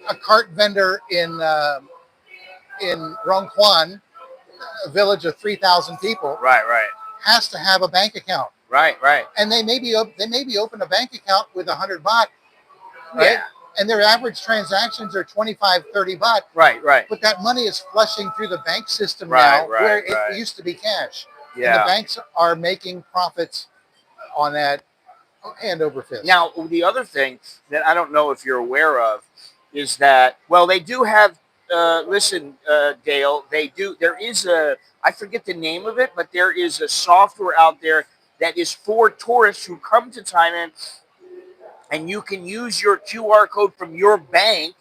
a cart vendor in Rongquan, a village of 3,000 people, right, has to have a bank account. Right. And they maybe open a bank account with 100 baht. Right? Yeah. And their average transactions are 25, 30 baht. Right. But that money is flushing through the bank system now, where it used to be cash. Yeah. And the banks are making profits on that hand over fist. Now, the other thing that I don't know if you're aware of is that, well, they do have, Dale, there is I forget the name of it, but there is a software out there that is for tourists who come to Thailand, and you can use your QR code from your bank,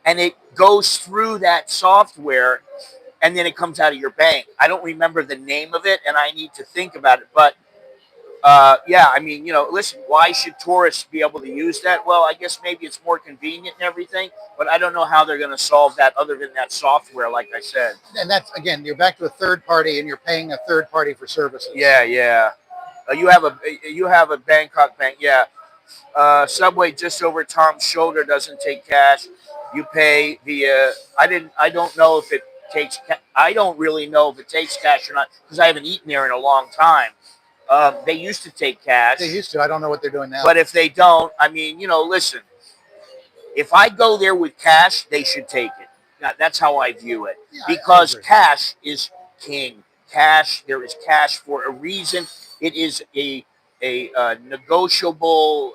and it goes through that software, and then it comes out of your bank. I don't remember the name of it, and I need to think about it, but listen, why should tourists be able to use that? Well, I guess maybe it's more convenient and everything, but I don't know how they're going to solve that other than that software, like I said. And that's, again, you're back to a third party, and you're paying a third party for services. Yeah. You have a Bangkok bank, yeah. Subway just over Tom's shoulder doesn't take cash. You pay via. I don't know if it takes. I don't really know if it takes cash or not because I haven't eaten there in a long time. They used to take cash. They used to. I don't know what they're doing now. But if they don't, listen. If I go there with cash, they should take it. That's how I view it. Yeah, because cash is king. Cash. There is cash for a reason. It is a negotiable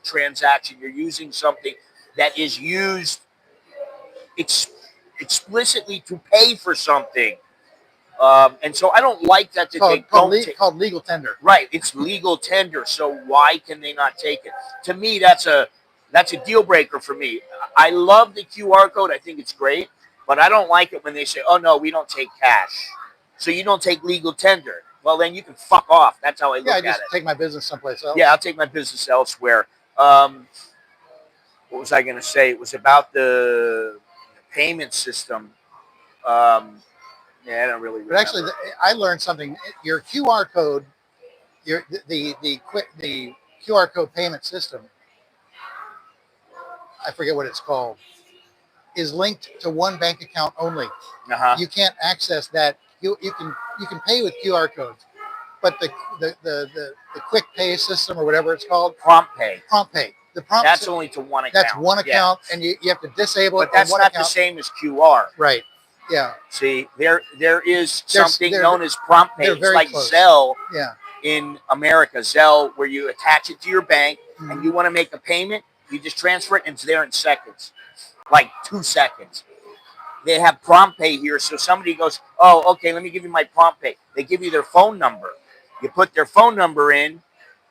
transaction. You're using something that is used explicitly to pay for something. And so I don't like that called legal tender. Right, it's legal tender. So why can they not take it? To me, that's a deal breaker for me. I love the QR code. I think it's great, but I don't like it when they say, "Oh no, we don't take cash." So you don't take legal tender. Well, then you can fuck off. That's how I look at it. Yeah, I just take my business someplace else. Yeah, I'll take my business elsewhere. What was I going to say? It was about the payment system. I don't really remember. But actually, I learned something. Your QR code, the QR code payment system, I forget what it's called, is linked to one bank account only. You can't access that. You can pay with QR codes, but the quick pay system or whatever it's called, prompt pay. That's only to one account. That's one account, and you have to disable it. But that's not the same as QR. Right. Yeah. See, there is something known as prompt pay. It's like close. Zelle. Yeah. In America, Zelle, where you attach it to your bank and you want to make a payment, you just transfer it and it's there in seconds, like 2 seconds. They have prompt pay here, so somebody goes, "Oh, okay, let me give you my prompt pay." They give you their phone number, You put their phone number in,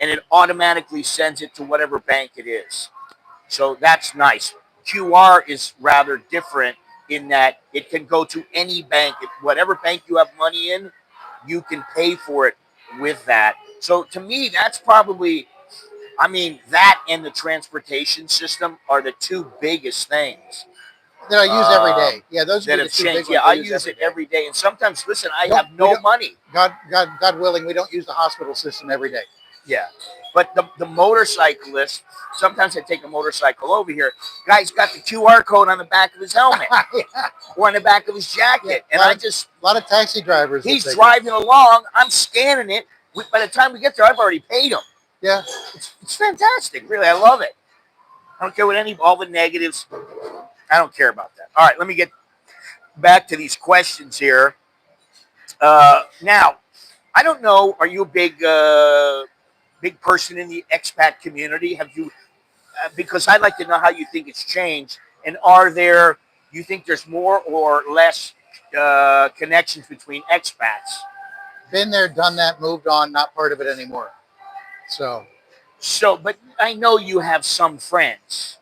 and it automatically sends it to whatever bank it is. So that's nice. QR is rather different in that it can go to any bank. If whatever bank you have money in, you can pay for it with that. So to me, that's probably, I mean, that and the transportation system are the two biggest things that I use every day. Yeah, those would that be have the two big changed. ones Yeah, I use it every day. And sometimes, listen, I have We no don't, money. God willing, we don't use the hospital system every day. Yeah. But the motorcyclist, sometimes I take a motorcycle over here. Guy's got the QR code on the back of his helmet Yeah. or on the back of his jacket. Yeah, and I just, a lot of taxi drivers. he's driving along. I'm scanning it. By the time we get there, I've already paid him. Yeah. It's fantastic. Really, I love it. I don't care what all the negatives. I don't care about that. All right, let me get back to these questions here. Now, I don't know. Are you a big person in the expat community? Have you? Because I'd like to know how you think it's changed, and you think there's more or less connections between expats? Been there, done that, moved on. Not part of it anymore. So, but I know you have some friends.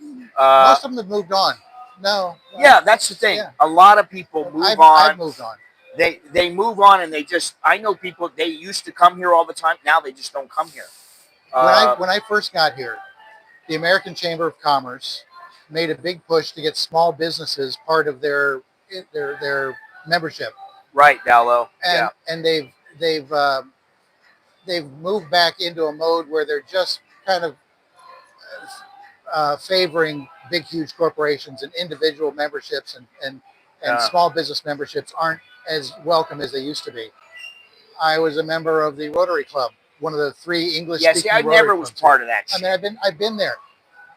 Most of them have moved on. No. Yeah, that's the thing. Yeah. A lot of people move on. I've moved on. They move on, and I know people, they used to come here all the time. Now they just don't come here. When I first got here, the American Chamber of Commerce made a big push to get small businesses part of their membership. Right, Dowlo. And they've moved back into a mode where they're just kind of favoring big, huge corporations, and individual memberships and small business memberships aren't as welcome as they used to be. I was a member of the Rotary Club, one of the 3 English-speaking I Rotary never was part of that. I mean, I've been there.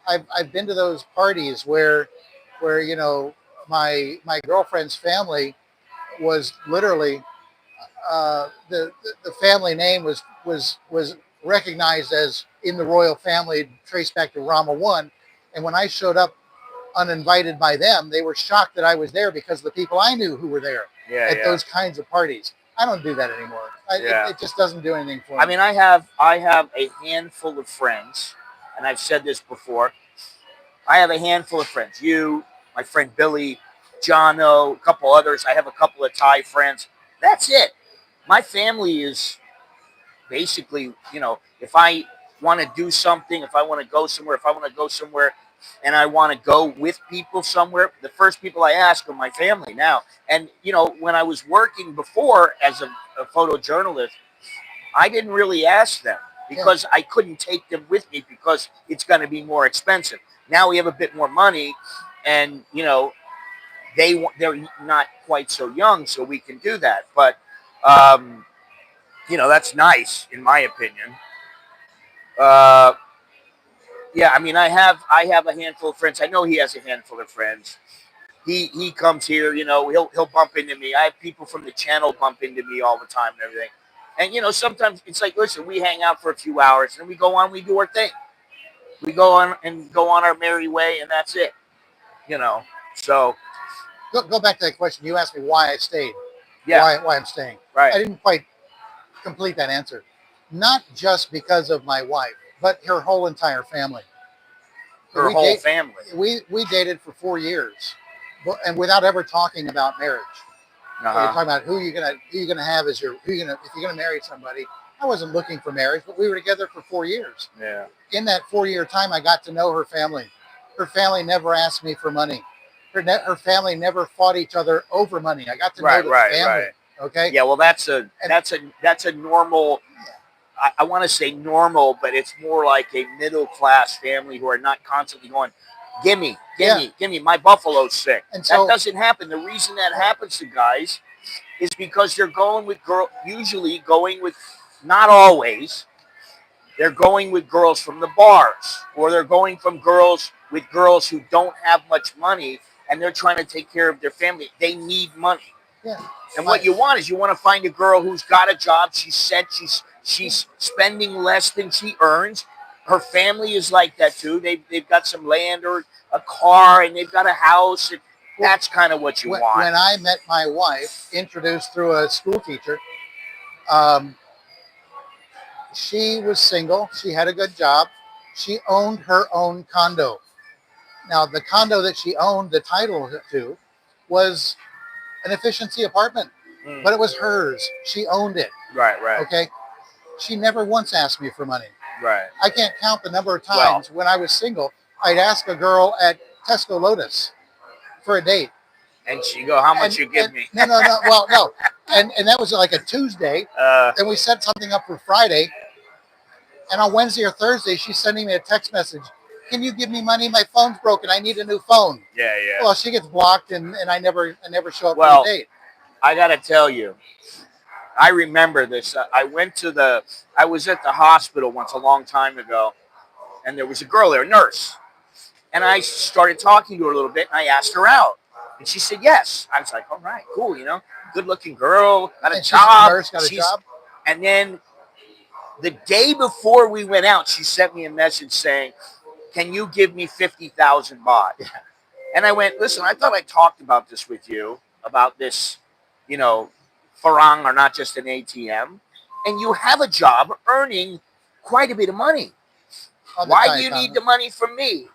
I've been to those parties where you know my girlfriend's family was literally the family name was recognized as in the royal family, traced back to Rama I. And when I showed up uninvited by them, they were shocked that I was there because of the people I knew who were there at those kinds of parties. I don't do that anymore. It just doesn't do anything for me. I mean, I have a handful of friends, and I've said this before. I have a handful of friends. You, my friend Billy, Jono, a couple others. I have a couple of Thai friends. That's it. My family is basically, if I want to do something, if I want to go somewhere, and I want to go with people somewhere, the first people I ask are my family now. And, when I was working before as a photojournalist, I didn't really ask them because I couldn't take them with me because it's going to be more expensive. Now we have a bit more money, and, they're not quite so young, so we can do that. But, that's nice in my opinion. Yeah, I mean, I have a handful of friends. I know he has a handful of friends. He comes here, he'll bump into me. I have people from the channel bump into me all the time and everything. And sometimes it's like, listen, we hang out for a few hours and we go on, we do our thing. We go on our merry way, and that's it. So go back to that question. You asked me why I stayed. Yeah. Why I'm staying. Right. I didn't quite complete that answer. Not just because of my wife, but her whole entire family. Her whole family. We dated for 4 years, and without ever talking about marriage. You're talking about who you're gonna have as if you're gonna marry somebody. I wasn't looking for marriage, but we were together for 4 years. Yeah. In that 4-year time, I got to know her family. Her family never asked me for money. Her family never fought each other over money. I got to know the family. Right. Okay. Yeah. Well, that's a normal. I want to say normal, but it's more like a middle class family who are not constantly going, gimme, my buffalo's sick. And so, that doesn't happen. The reason that happens to guys is because they're going with not always, they're going with girls from the bars, or they're going with girls who don't have much money, and they're trying to take care of their family. They need money. Yeah. And what you want to find a girl who's got a job. She's spending less than she earns. Her family is like that too. They've got some land or a car, and they've got a house. And that's kind of what you want. When I met my wife, introduced through a school teacher, She was single. She had a good job. She owned her own condo. Now, the condo that she owned, the title to, was an efficiency apartment, but it was hers. She owned it. Right, right. Okay. She never once asked me for money. Right. I can't count the number of times when I was single, I'd ask a girl at Tesco Lotus for a date. And she go, how much you give me? No. Well, no. And that was like a Tuesday. And we set something up for Friday. And on Wednesday or Thursday, she's sending me a text message. Can you give me money? My phone's broken. I need a new phone. Yeah, yeah. Well, she gets blocked, and I never show up for the date. I got to tell you, I remember this. I was at the hospital once a long time ago, and there was a girl there, a nurse. And I started talking to her a little bit, and I asked her out. And she said yes. I was like, all right, cool, good-looking girl, got a job. Got a job. And then the day before we went out, she sent me a message saying, can you give me 50,000 baht? Yeah. And I went, listen, I thought I talked about this with you, about this, farang are not just an ATM. And you have a job earning quite a bit of money. Why do you need the money from me?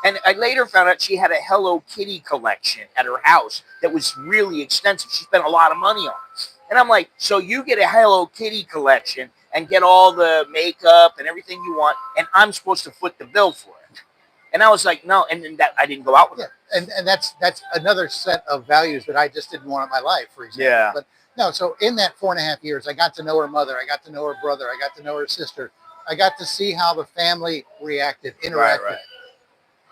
And I later found out she had a Hello Kitty collection at her house that was really extensive. She spent a lot of money on it. And I'm like, so you get a Hello Kitty collection and get all the makeup and everything you want, and I'm supposed to foot the bill for it. And I was like, no, and then that I didn't go out with her. And that's another set of values that I just didn't want in my life, for example. Yeah. But no, so in that 4.5 years, I got to know her mother, I got to know her brother, I got to know her sister. I got to see how the family interacted. Right.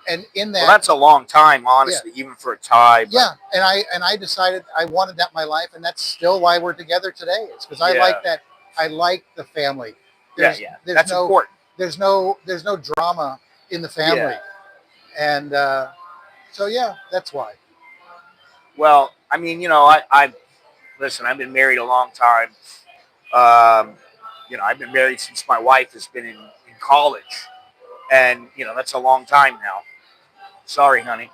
And in that, well, that's a long time, honestly, even for a Thai. But. Yeah, and I decided I wanted that in my life, and that's still why we're together today. It's because I like that. I like the family. That's important. There's no drama in the family, and so that's why. Well, I mean, listen, I've been married a long time. I've been married since my wife has been in college, and that's a long time now. Sorry, honey.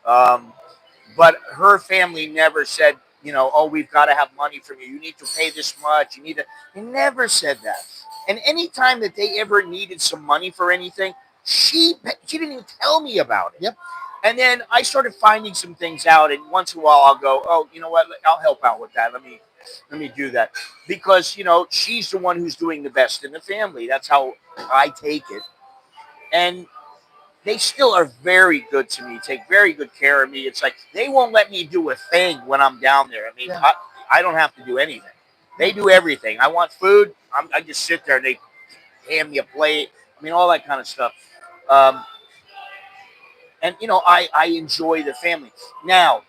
But her family never said, oh, we've got to have money from you. You need to pay this much. They never said that. And any time that they ever needed some money for anything, she didn't even tell me about it. Yep. And then I started finding some things out, and once in a while I'll go, oh, you know what? I'll help out with that. Let me do that. Because, she's the one who's doing the best in the family. That's how I take it. And they still are very good to me, take very good care of me. It's like they won't let me do a thing when I'm down there. I mean, I don't have to do anything. They do everything. I want food, I just sit there and they hand me a plate. I mean, all that kind of stuff. And, I enjoy the family. Now,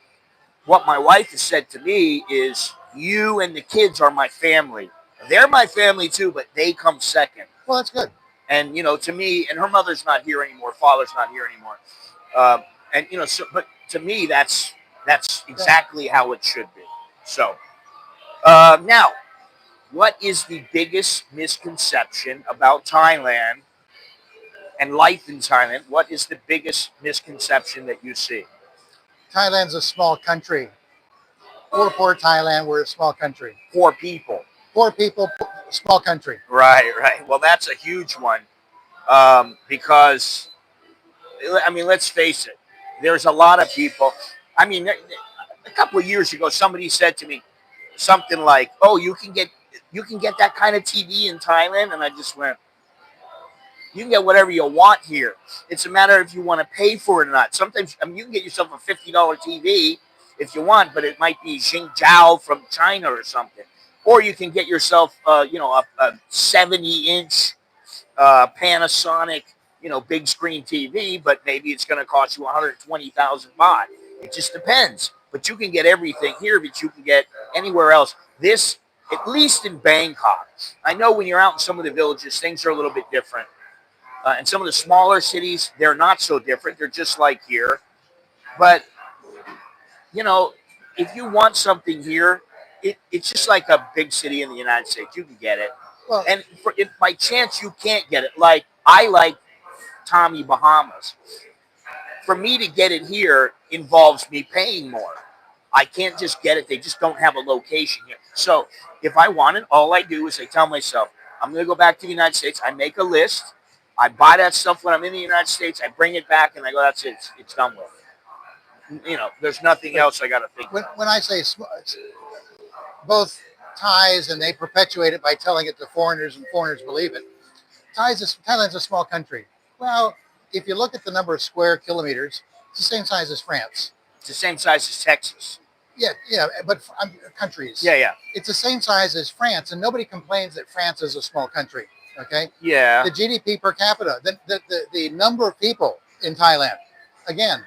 what my wife has said to me is, you and the kids are my family. They're my family too, but they come second. Well, that's good. And, to me, and her mother's not here anymore. Father's not here anymore. But to me, that's exactly how it should be. So now, what is the biggest misconception about Thailand and life in Thailand? What is the biggest misconception that you see? Thailand's a small country. Poor Thailand, we're a small country. Poor people. Poor people, small country. Right. Well, that's a huge one because, I mean, let's face it. There's a lot of people. I mean, a couple of years ago, somebody said to me something like, "Oh, you can get that kind of TV in Thailand," and I just went, "You can get whatever you want here. It's a matter of if you want to pay for it or not. Sometimes, I mean, you can get yourself a $50 TV if you want, but it might be Xinjiao from China or something." Or you can get yourself, a 70-inch Panasonic, big screen TV, but maybe it's going to cost you 120,000 baht. It just depends. But you can get everything here that you can get anywhere else. This, at least in Bangkok. I know when you're out in some of the villages, things are a little bit different. And some of the smaller cities, they're not so different. They're just like here. But, if you want something here, it's just like a big city in the United States. You can get it. Well, and if by chance you can't get it, like I like Tommy Bahamas. For me to get it here involves me paying more. I can't just get it. They just don't have a location here. So if I want it, all I do is I tell myself, I'm going to go back to the United States. I make a list. I buy that stuff when I'm in the United States. I bring it back, and I go, that's it. It's done with. You know, there's nothing else I got to think about. When I say both Thais, and they perpetuate it by telling it to foreigners, and foreigners believe it. Thailand's a small country. Well, if you look at the number of square kilometers, it's the same size as France. It's the same size as Texas. Yeah, but countries. Yeah. It's the same size as France, and nobody complains that France is a small country. Okay. Yeah. The GDP per capita, the number of people in Thailand, again,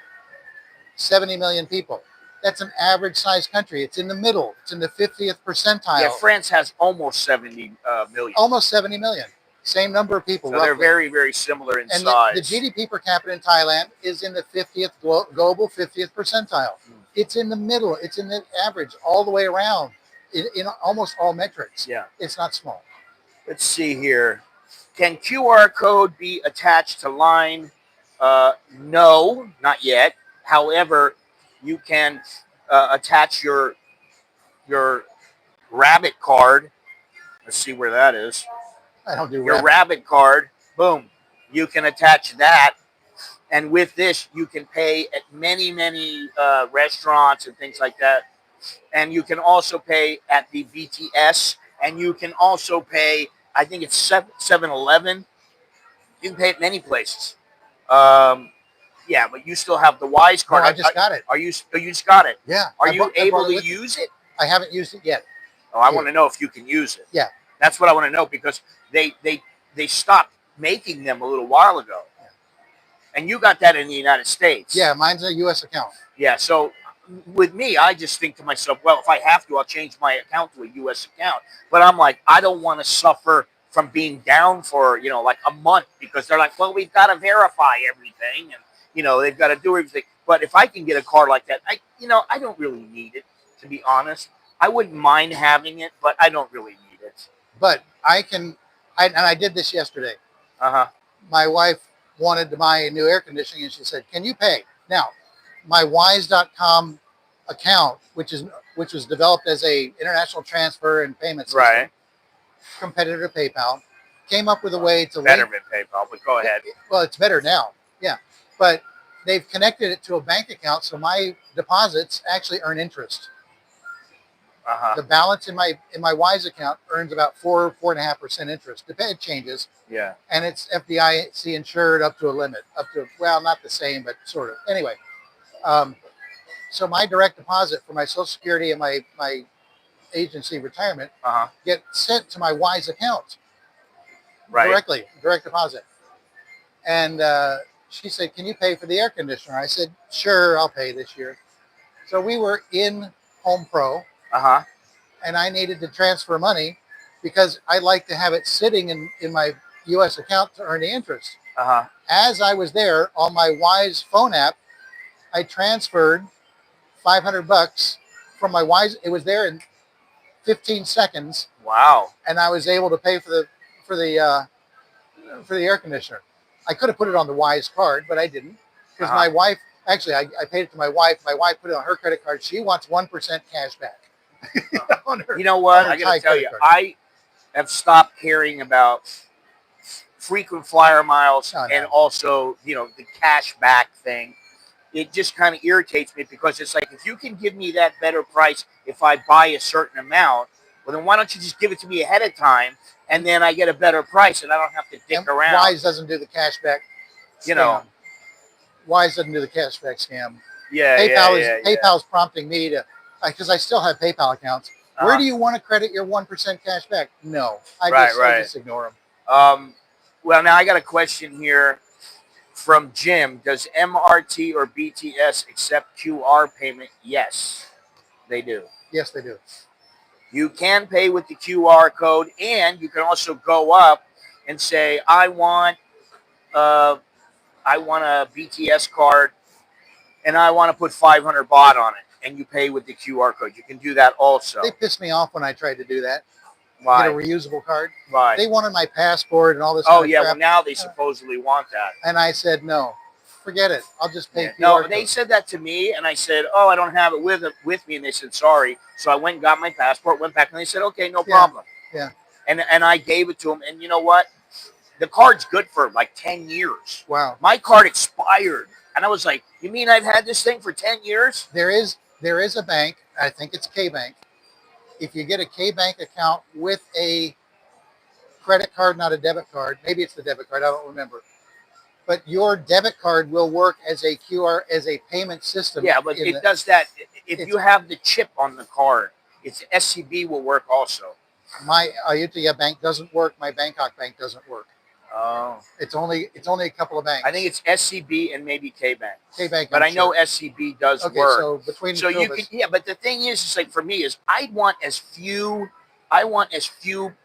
70 million people. That's an average sized country. It's in the middle. It's in the 50th percentile. Yeah, France has almost 70 million. Almost 70 million. Same number of people. So they're very, very similar in and size. The GDP per capita in Thailand is in the 50th global 50th percentile. It's in the middle. It's in the average all the way around in almost all metrics. Yeah. It's not small. Let's see here. Can QR code be attached to line? No, not yet. However, you can attach your rabbit card. Let's see where that is. I don't do your rabbit card. Boom. You can attach that. And with this, you can pay at many, many restaurants and things like that. And you can also pay at the BTS. And you can also pay, I think it's 7-Eleven. You can pay at many places. Yeah, but you still have the Wise card. No, I just got it. You just got it? Yeah. Are you able to use it? I haven't used it yet. Oh, I want to know if you can use it. Yeah. That's what I want to know, because they stopped making them a little while ago. Yeah. And you got that in the United States. Yeah, mine's a U.S. account. Yeah, so with me, I just think to myself, well, if I have to, I'll change my account to a U.S. account. But I'm like, I don't want to suffer from being down for, like a month, because they're like, well, we've got to verify everything, and they've got to do everything. But if I can get a card like that, I don't really need it, to be honest. I wouldn't mind having it, but I don't really need it. But and I did this yesterday. My wife wanted to buy a new air conditioning, and she said, can you pay? Now, my Wise.com account, which was developed as a international transfer and payment system, right, competitor to PayPal, came up with a way to better than PayPal, but go ahead. Well, it's better now. Yeah. But they've connected it to a bank account, so my deposits actually earn interest. The balance in my Wise account earns about 4.5% interest. It changes. Yeah. And it's FDIC insured up to a limit, well, not the same, but sort of. Anyway, so my direct deposit for my Social Security and my agency retirement get sent to my Wise account. Right. Directly, direct deposit. And she said, can you pay for the air conditioner? I said, sure, I'll pay this year. So we were in Home Pro. And I needed to transfer money because I like to have it sitting in my U.S. account to earn the interest. As I was there on my Wise phone app, I transferred $500 from my Wise. It was there in 15 seconds. Wow. And I was able to pay for the air conditioner. I could have put it on the Wise card, but I didn't, because my wife, actually, I paid it to my wife. My wife put it on her credit card. She wants 1% cash back. You know what? I got to tell you, I have stopped caring about frequent flyer miles and also, the cash back thing. It just kind of irritates me, because it's like, if you can give me that better price if I buy a certain amount, well, then why don't you just give it to me ahead of time, and then I get a better price and I don't have to dick around. Wise doesn't do the cash back scam. Wise doesn't do the cash back scam. Yeah, PayPal's prompting me to, because I still have PayPal accounts. Where do you want to credit your 1% cash back? No, I just ignore them. Well, now I got a question here from Jim. Does MRT or BTS accept QR payment? Yes, they do. Yes, they do. You can pay with the QR code, and you can also go up and say, I want a BTS card, and I want to put 500 baht on it. And you pay with the QR code. You can do that also. They pissed me off when I tried to do that. Why? Get a reusable card. Right. They wanted my passport and all this. Oh, yeah. Well, now they supposedly want that. And I said, no, forget it. I'll just pay QR No, code. they said that to me, and I said, oh, I don't have it with me. And they said, sorry. So I went and got my passport, went back, and they said, okay, no problem. Yeah. And I gave it to him. And you know what? The card's good for like 10 years. Wow. My card expired. And I was like, you mean I've had this thing for 10 years? There is a bank, I think it's K-Bank. If you get a K-Bank account with a credit card, not a debit card, maybe it's the debit card, I don't remember. But your debit card will work as a as a payment system. Yeah, but it does that. If you have the chip on the card, it's SCB will work also. My Ayutthaya bank doesn't work. My Bangkok bank doesn't work. Oh. It's only a couple of banks. I think it's SCB and maybe K-Bank. K-Bank, but I know SCB does okay, work. So between so you can, yeah. But the thing is like for me is I want as few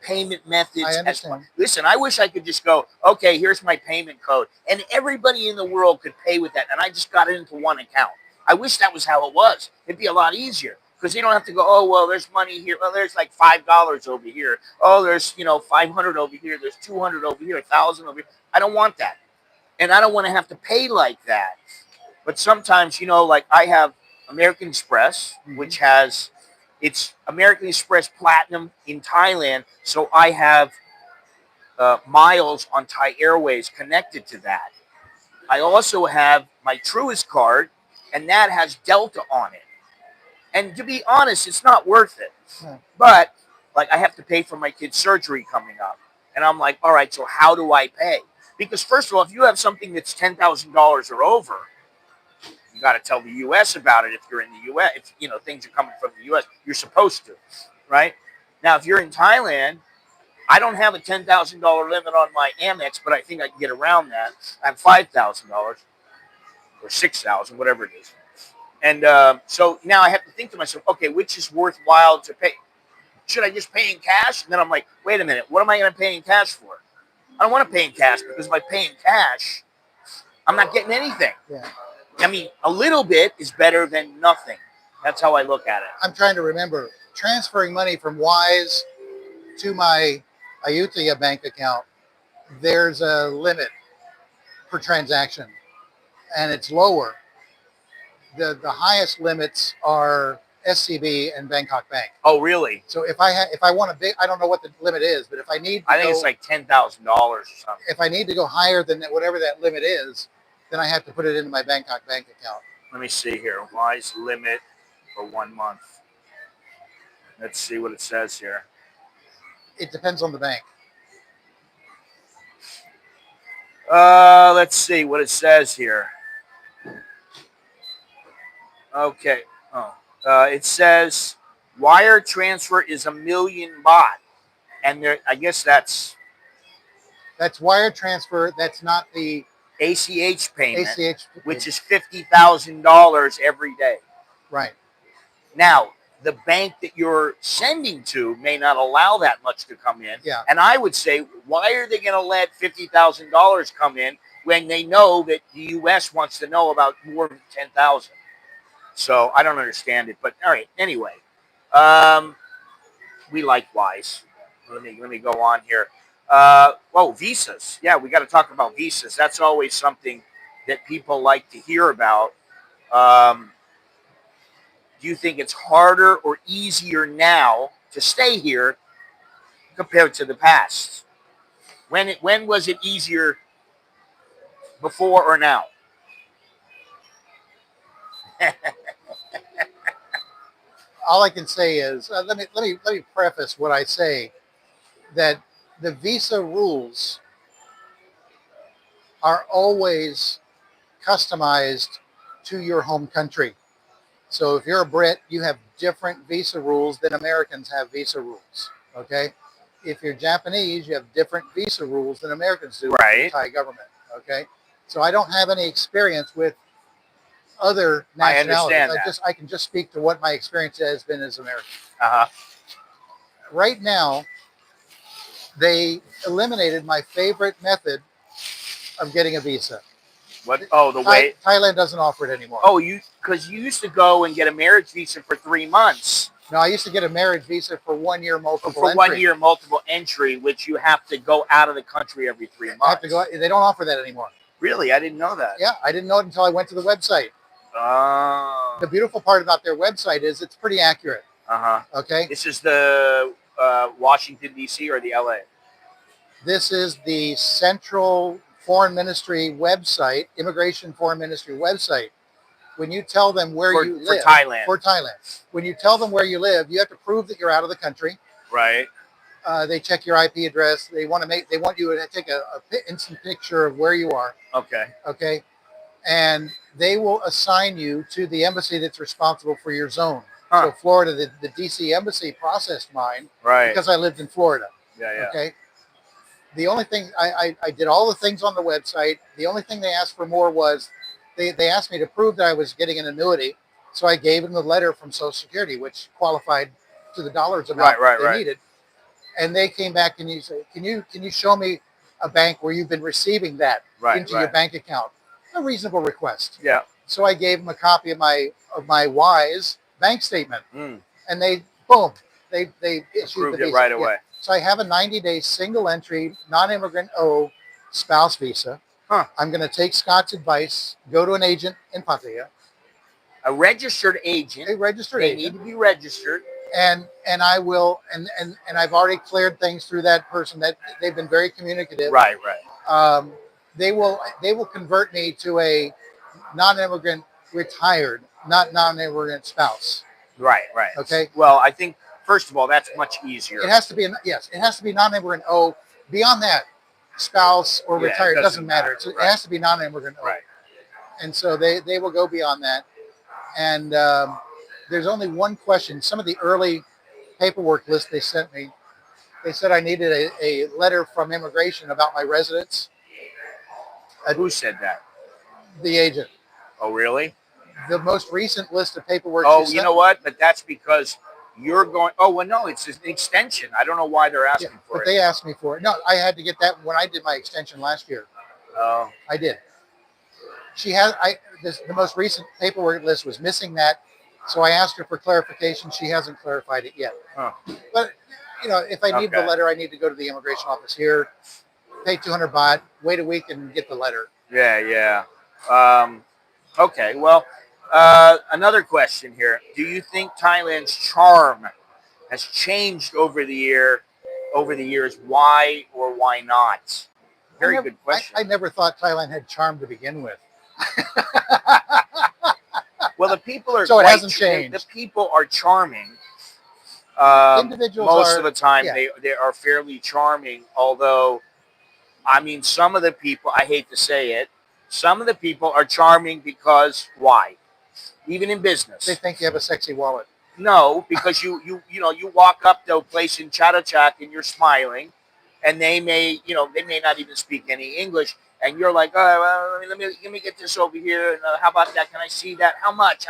payment methods as possible. Listen, I wish I could just go, okay, here's my payment code, and everybody in the world could pay with that, and I just got it into one account. I wish that was how it was. It'd be a lot easier. Because you don't have to go, oh, well, there's money here. Well, there's like $5 over here. Oh, there's, 500 over here. There's 200 over here, 1,000 over here. I don't want that. And I don't want to have to pay like that. But sometimes, like I have American Express, which has, it's American Express Platinum in Thailand. So I have miles on Thai Airways connected to that. I also have my Truist card, and that has Delta on it. And to be honest, it's not worth it. But like I have to pay for my kid's surgery coming up. And I'm like, all right, so how do I pay? Because first of all, if you have something that's $10,000 or over, you got to tell the U.S. about it if you're in the U.S. If, things are coming from the U.S., you're supposed to, right? Now, if you're in Thailand, I don't have a $10,000 limit on my Amex, but I think I can get around that. I have $5,000 or $6,000, whatever it is. And so now I have to think to myself, okay, which is worthwhile to pay? Should I just pay in cash? And then I'm like, wait a minute, what am I going to pay in cash for? I don't want to pay in cash because if I pay in cash, I'm not getting anything. Yeah. I mean, a little bit is better than nothing. That's how I look at it. I'm trying to remember. Transferring money from Wise to my Ayutthaya bank account, there's a limit per transaction, and it's lower. The highest limits are SCB and Bangkok Bank. Oh, really? So if I want a big, I don't know what the limit is, but if I need, I think it's like $10,000 or something. If I need to go higher than whatever that limit is, then I have to put it into my Bangkok Bank account. Let me see here. Wise limit for 1 month. Let's see what it says here. It depends on the bank. Let's see what it says here. Okay. It says wire transfer is 1 million baht, and there. I guess that's wire transfer. That's not the ACH payment, which is $50,000 every day. Right. Now, the bank that you're sending to may not allow that much to come in. Yeah. And I would say, why are they going to let $50,000 come in when they know that the U.S. wants to know about more than 10,000? So I don't understand it, but all right. Anyway, we like Wise. Let me go on here. Visas. Yeah, we got to talk about visas. That's always something that people like to hear about. Do you think it's harder or easier now to stay here compared to the past? When was it easier, before or now? All I can say is let me preface what I say, that the visa rules are always customized to your home country. So if you're a Brit, you have different visa rules than Americans have visa rules. Okay. If you're Japanese, you have different visa rules than Americans do. Right. With the Thai government. Okay. So I don't have any experience with other nationalities. I understand that. I can just speak to what my experience has been as American. Uh-huh. Right now, they eliminated my favorite method of getting a visa. What? Oh, the way Thailand doesn't offer it anymore. Oh, because you used to go and get a marriage visa for 3 months. No, I used to get a marriage visa for 1 year multiple entry. For 1 year multiple entry, which you have to go out of the country every 3 months. I have to go. They don't offer that anymore. Really? I didn't know that. Yeah, I didn't know it until I went to the website. The beautiful part about their website is it's pretty accurate. Uh-huh. Okay. This is the Washington, D.C. or the L.A.? This is the Central Foreign Ministry website, Immigration Foreign Ministry website. When you tell them where you live. For Thailand. When you tell them where you live, you have to prove that you're out of the country. Right. They check your IP address. They want you to take a instant picture of where you are. Okay. Okay. And they will assign you to the embassy that's responsible for your zone. Huh. So Florida, the DC embassy processed mine. Right. Because I lived in Florida. Yeah. Okay. The only thing I did all the things on the website. The only thing they asked for more was they asked me to prove that I was getting an annuity. So I gave them the letter from Social Security, which qualified to the dollars amount they needed. And they came back and you say, can you show me a bank where you've been receiving that into your bank account? A reasonable request. Yeah. So I gave them a copy of my Wise bank statement, and they issued the right away. So I have a 90-day single entry non-immigrant O spouse visa. Huh. I'm going to take Scott's advice. Go to an agent in Pattaya. A registered agent. A registered agent. They need to be registered. And I will and I've already cleared things through that person. That they've been very communicative. Right. They will convert me to a non-immigrant retired, not non-immigrant spouse. Right. Okay. Well, I think first of all that's much easier. It has to be it has to be non-immigrant O. Beyond that, spouse or retired doesn't matter. It has to be non-immigrant O. Right. And so they will go beyond that. And there's only one question. Some of the early paperwork list they sent me, they said I needed a letter from immigration about my residence. Who said that? The agent. Oh, really? The most recent list of paperwork. Oh, you know what? But that's because you're going. Oh, well, no, it's an extension. I don't know why they're asking for it. But they asked me for it. No, I had to get that when I did my extension last year. Oh. I did. The most recent paperwork list was missing that. So I asked her for clarification. She hasn't clarified it yet. Huh. But, if I need the letter, I need to go to the immigration office here, pay 200 baht, wait a week, and get the letter. Yeah. Okay, well, another question here. Do you think Thailand's charm has changed over the years? Why or why not? Very good question. I never thought Thailand had charm to begin with. Well, the people are so it hasn't changed. The people are charming. Individuals most of the time, they are fairly charming. Although, I mean, some of the people, I hate to say it, some of the people are charming because why? Even in business, they think you have a sexy wallet. No, because you walk up to a place in Chatuchak and you're smiling, and they may not even speak any English. And you're like, oh, well, let me get this over here. And how about that? Can I see that? How much?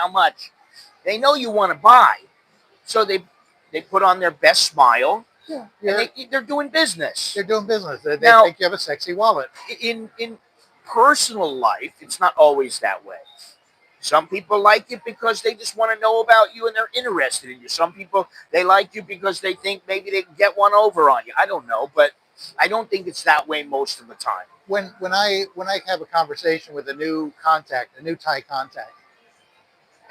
They know you want to buy, so they put on their best smile. Yeah, and they're doing business. They're doing business. They think you have a sexy wallet. In personal life, it's not always that way. Some people like it because they just want to know about you and they're interested in you. Some people, they like you because they think maybe they can get one over on you. I don't know, but I don't think it's that way most of the time. When I have a conversation with a new Thai contact,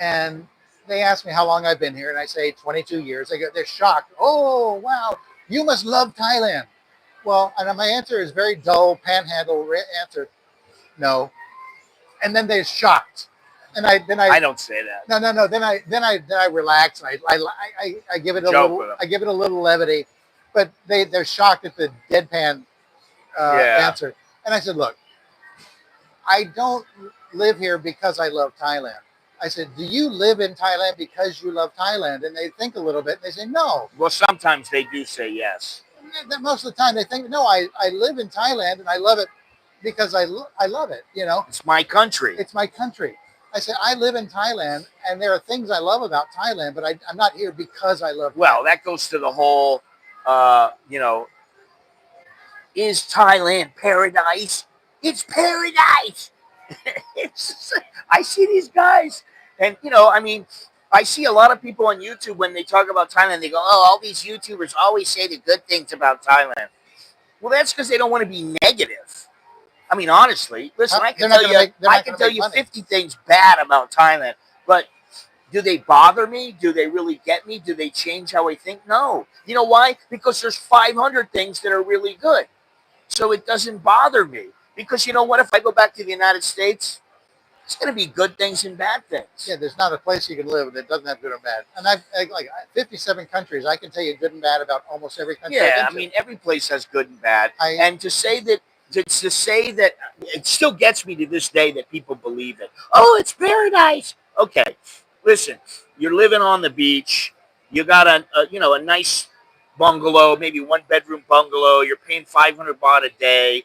and they ask me how long I've been here, and I say 22 years, they're shocked. Oh, wow, you must love Thailand. Well, and my answer is very dull, panhandle answer. No. And then they're shocked. And I don't say that. No. Then I relax and I give it a little levity, but they're shocked at the deadpan answer. And I said, look, I don't live here because I love Thailand. I said, do you live in Thailand because you love Thailand? And they think a little bit and they say, no. Well, sometimes they do say yes. Most of the time they think, no, I live in Thailand and I love it because I love it, It's my country. It's my country. I said, I live in Thailand, and there are things I love about Thailand, but I'm not here because I love Thailand. Well, that goes to the whole, is Thailand paradise? It's paradise. I see these guys, and, I see a lot of people on YouTube when they talk about Thailand, they go, oh, all these YouTubers always say the good things about Thailand. Well, that's because they don't want to be negative. I mean, honestly, listen, I can tell you 50 things bad about Thailand, but Do they bother me? Do they really get me? Do they change how I think? No. You know why? Because there's 500 things that are really good. So it doesn't bother me. Because you know what? If I go back to the United States, it's going to be good things and bad things. Yeah, there's not a place you can live that doesn't have good or bad. And like 57 countries. I can tell you good and bad about almost every country. Yeah, I mean, every place has good and bad. And to say that, it still gets me to this day that people believe it. Oh, it's paradise. Okay, listen, you're living on the beach. You got a nice bungalow, maybe 1 bedroom bungalow. You're paying 500 baht a day,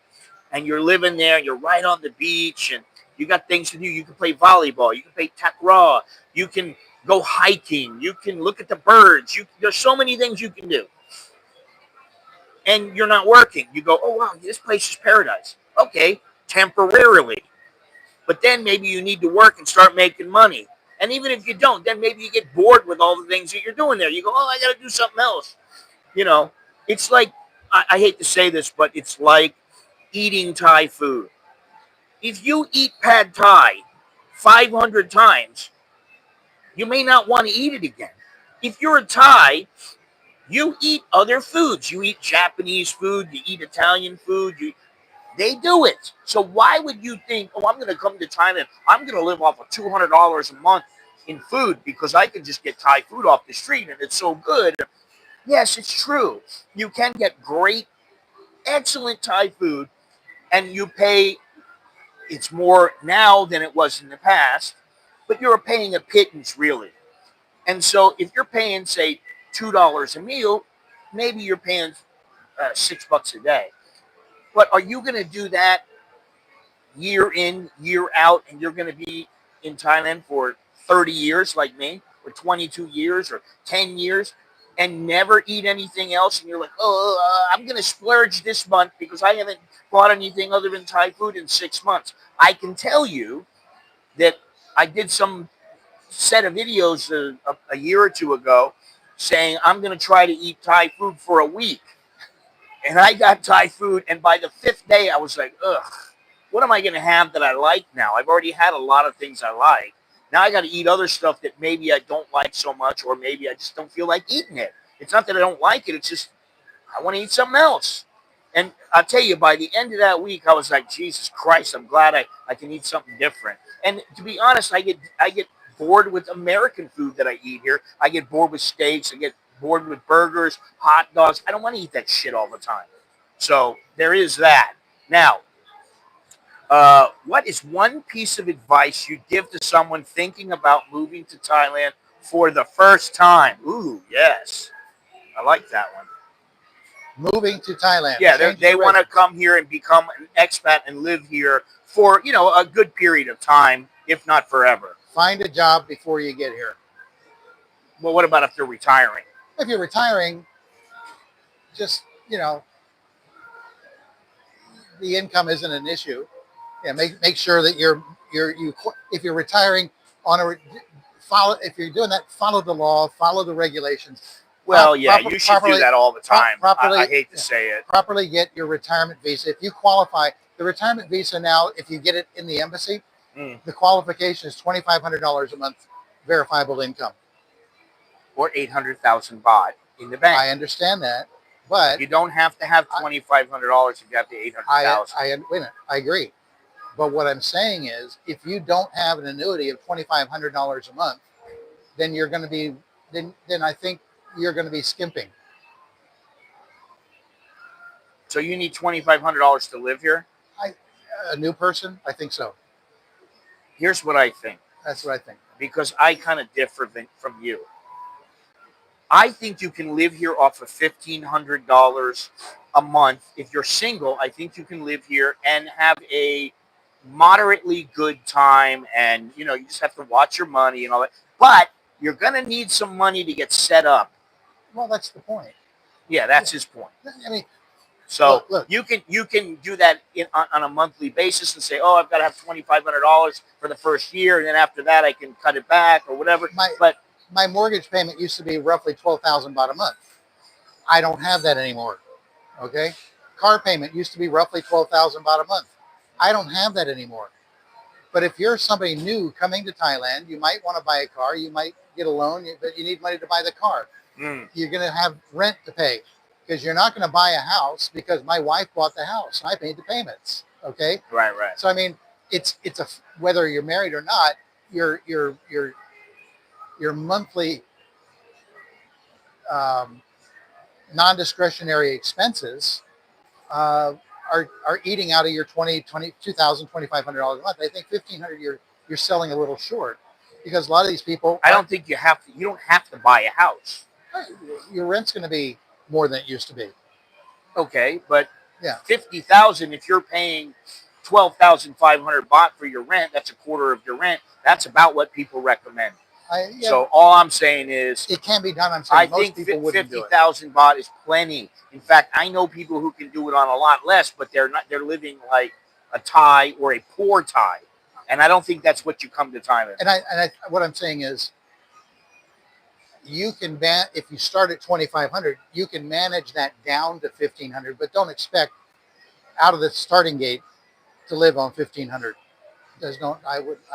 and you're living there. You're right on the beach, and you got things to do. You can play volleyball. You can play takraw. You can go hiking. You can look at the birds. There's so many things you can do. And you're not working. You go, oh, wow, this place is paradise. Okay, temporarily. But then maybe you need to work and start making money. And even if you don't, then maybe you get bored with all the things that you're doing there. You go, oh, I got to do something else. It's like, I hate to say this, but it's like eating Thai food. If you eat pad Thai 500 times, you may not want to eat it again. If you're a Thai, you eat other foods. You eat Japanese food. You eat Italian food. They do it. So why would you think, oh, I'm going to come to Thailand. I'm going to live off of $200 a month in food because I can just get Thai food off the street and it's so good. Yes, it's true. You can get great, excellent Thai food and you pay, it's more now than it was in the past, but you're paying a pittance really. And so if you're paying, say, $2 a meal, maybe you're paying $6 a day. But are you going to do that year in, year out, and you're going to be in Thailand for 30 years like me, or 22 years, or 10 years, and never eat anything else? And you're like, oh, I'm going to splurge this month because I haven't bought anything other than Thai food in 6 months. I can tell you that I did some set of videos a year or two ago saying I'm going to try to eat Thai food for a week. And I got Thai food, and by the 5th day, I was like, ugh, what am I going to have that I like now? I've already had a lot of things I like. Now I got to eat other stuff that maybe I don't like so much, or maybe I just don't feel like eating it. It's not that I don't like it. It's just I want to eat something else. And I'll tell you, by the end of that week, I was like, Jesus Christ, I'm glad I can eat something different. And to be honest, I get bored with American food that I eat here. I get bored with steaks. I get bored with burgers, hot dogs. I don't want to eat that shit all the time. So there is that. Now, what is one piece of advice you'd give to someone thinking about moving to Thailand for the first time? Ooh, yes. I like that one. Moving to Thailand. Yeah, they want to come here and become an expat and live here for, a good period of time, if not forever. Find a job before you get here. Well, what about if they're retiring? If you're retiring, just, the income isn't an issue. Yeah, make sure that if you're retiring if you're doing that, follow the law, follow the regulations. Well, yeah, you should do that all the time. I hate to say it. Properly get your retirement visa. If you qualify, the retirement visa now, if you get it in the embassy, the qualification is $2,500 a month verifiable income. Or 800,000 baht in the bank. I understand that, but you don't have to have $2,500 if you have the 800,000. Wait a minute, I agree. But what I'm saying is, if you don't have an annuity of $2,500 a month, then you're going to be, then I think you're going to be skimping. So you need $2,500 to live here? A new person? I think so. Here's what I think. That's what I think. Because I kind of differ from you. I think you can live here off of $1,500 a month. If you're single, I think you can live here and have a moderately good time. And, you just have to watch your money and all that. But you're going to need some money to get set up. Well, that's the point. Yeah, that's his point. I mean, so look. You can do that on a monthly basis and say, oh, I've got to have $2,500 for the first year, and then after that I can cut it back or whatever. My mortgage payment used to be roughly 12,000 baht a month. I don't have that anymore. Okay, car payment used to be roughly 12,000 baht a month. I don't have that anymore. But if you're somebody new coming to Thailand, you might want to buy a car. You might get a loan, but you need money to buy the car. You're going to have rent to pay because you're not going to buy a house because my wife bought the house. I paid the payments. Okay. Right. So I mean, it's a whether you're married or not, your monthly non-discretionary expenses are eating out of your $2,500 a month. I think $1,500 you're selling a little short because a lot of these people. I don't think you have to. You don't have to buy a house. Your rent's going to be more than it used to be. Okay, but yeah, 50,000. If you're paying 12,500 baht for your rent, that's a quarter of your rent. That's about what people recommend. So all I'm saying is it can be done. I'm saying I think 50,000 baht is plenty. In fact, I know people who can do it on a lot less, but they're not. They're living like a Thai or a poor Thai, and I don't think that's what you come to Thailand. And what I'm saying is, you can if you start at 2,500, you can manage that down to 1,500, but don't expect out of the starting gate to live on 1,500. I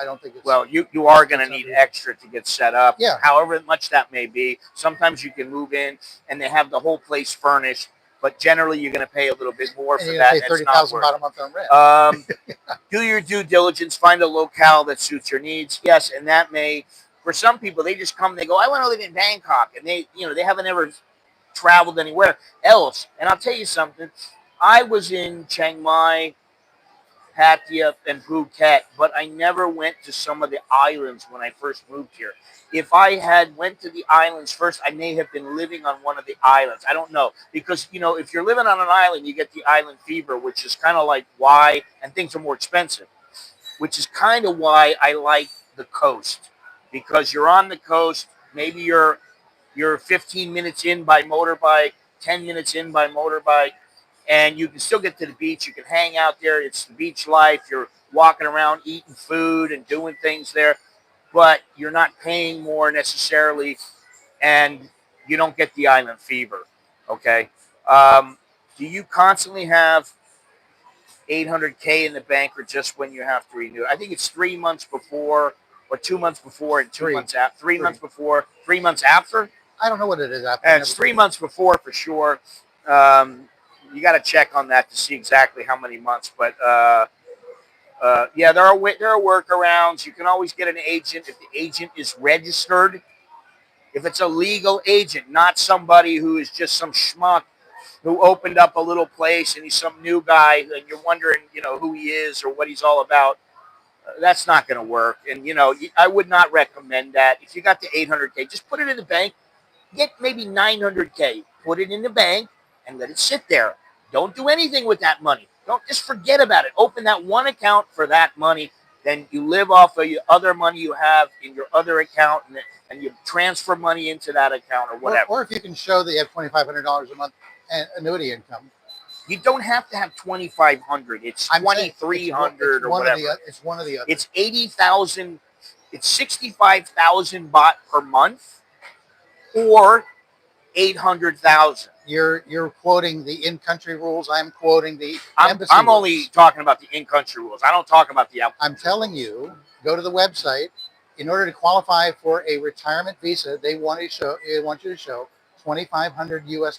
don't think it's. Well, you are going to need extra to get set up. Yeah. However much that may be. Sometimes you can move in and they have the whole place furnished, but generally you're going to pay a little bit more for that. Pay 30,000 baht a month on rent. Do your due diligence. Find a locale that suits your needs. Yes, and that may. For some people, they just come. They go, I want to live in Bangkok, and they haven't ever traveled anywhere else. And I'll tell you something. I was in Chiang Mai, Pattaya, and Phuket, but I never went to some of the islands when I first moved here. If I had went to the islands first, I may have been living on one of the islands. I don't know. Because, if you're living on an island, you get the island fever, which is kind of like why, and things are more expensive, which is kind of why I like the coast. Because you're on the coast, maybe you're 15 minutes in by motorbike, 10 minutes in by motorbike, and you can still get to the beach. You can hang out there. It's the beach life. You're walking around, eating food and doing things there, but you're not paying more necessarily, and you don't get the island fever, okay? Do you constantly have 800K in the bank or just when you have to renew? I think it's 3 months before or 2 months before and 2 months after. 3 months before, 3 months after? I don't know what it is after. And it's 3 months before for sure. You got to check on that to see exactly how many months. But yeah, there are workarounds. You can always get an agent if the agent is registered. If it's a legal agent, not somebody who is just some schmuck who opened up a little place and he's some new guy and you're wondering, who he is or what he's all about. That's not going to work. And, I would not recommend that. If you got the 800K, just put it in the bank. Get maybe 900K. Put it in the bank and let it sit there. Don't do anything with that money. Don't just forget about it. Open that one account for that money. Then you live off of your other money you have in your other account, and you transfer money into that account or whatever. Or if you can show that you have $2,500 a month and annuity income. You don't have to have 2,500. It's 2,300 or whatever. It's one of the other. It's 80,000. It's 65,000 baht per month, or 800,000. You're quoting the in-country rules. I'm quoting the embassy I'm rules. only talking about the in-country rules. I don't talk about the out. I'm telling you, go to the website. In order to qualify for a retirement visa, they want you to show $2,500 US.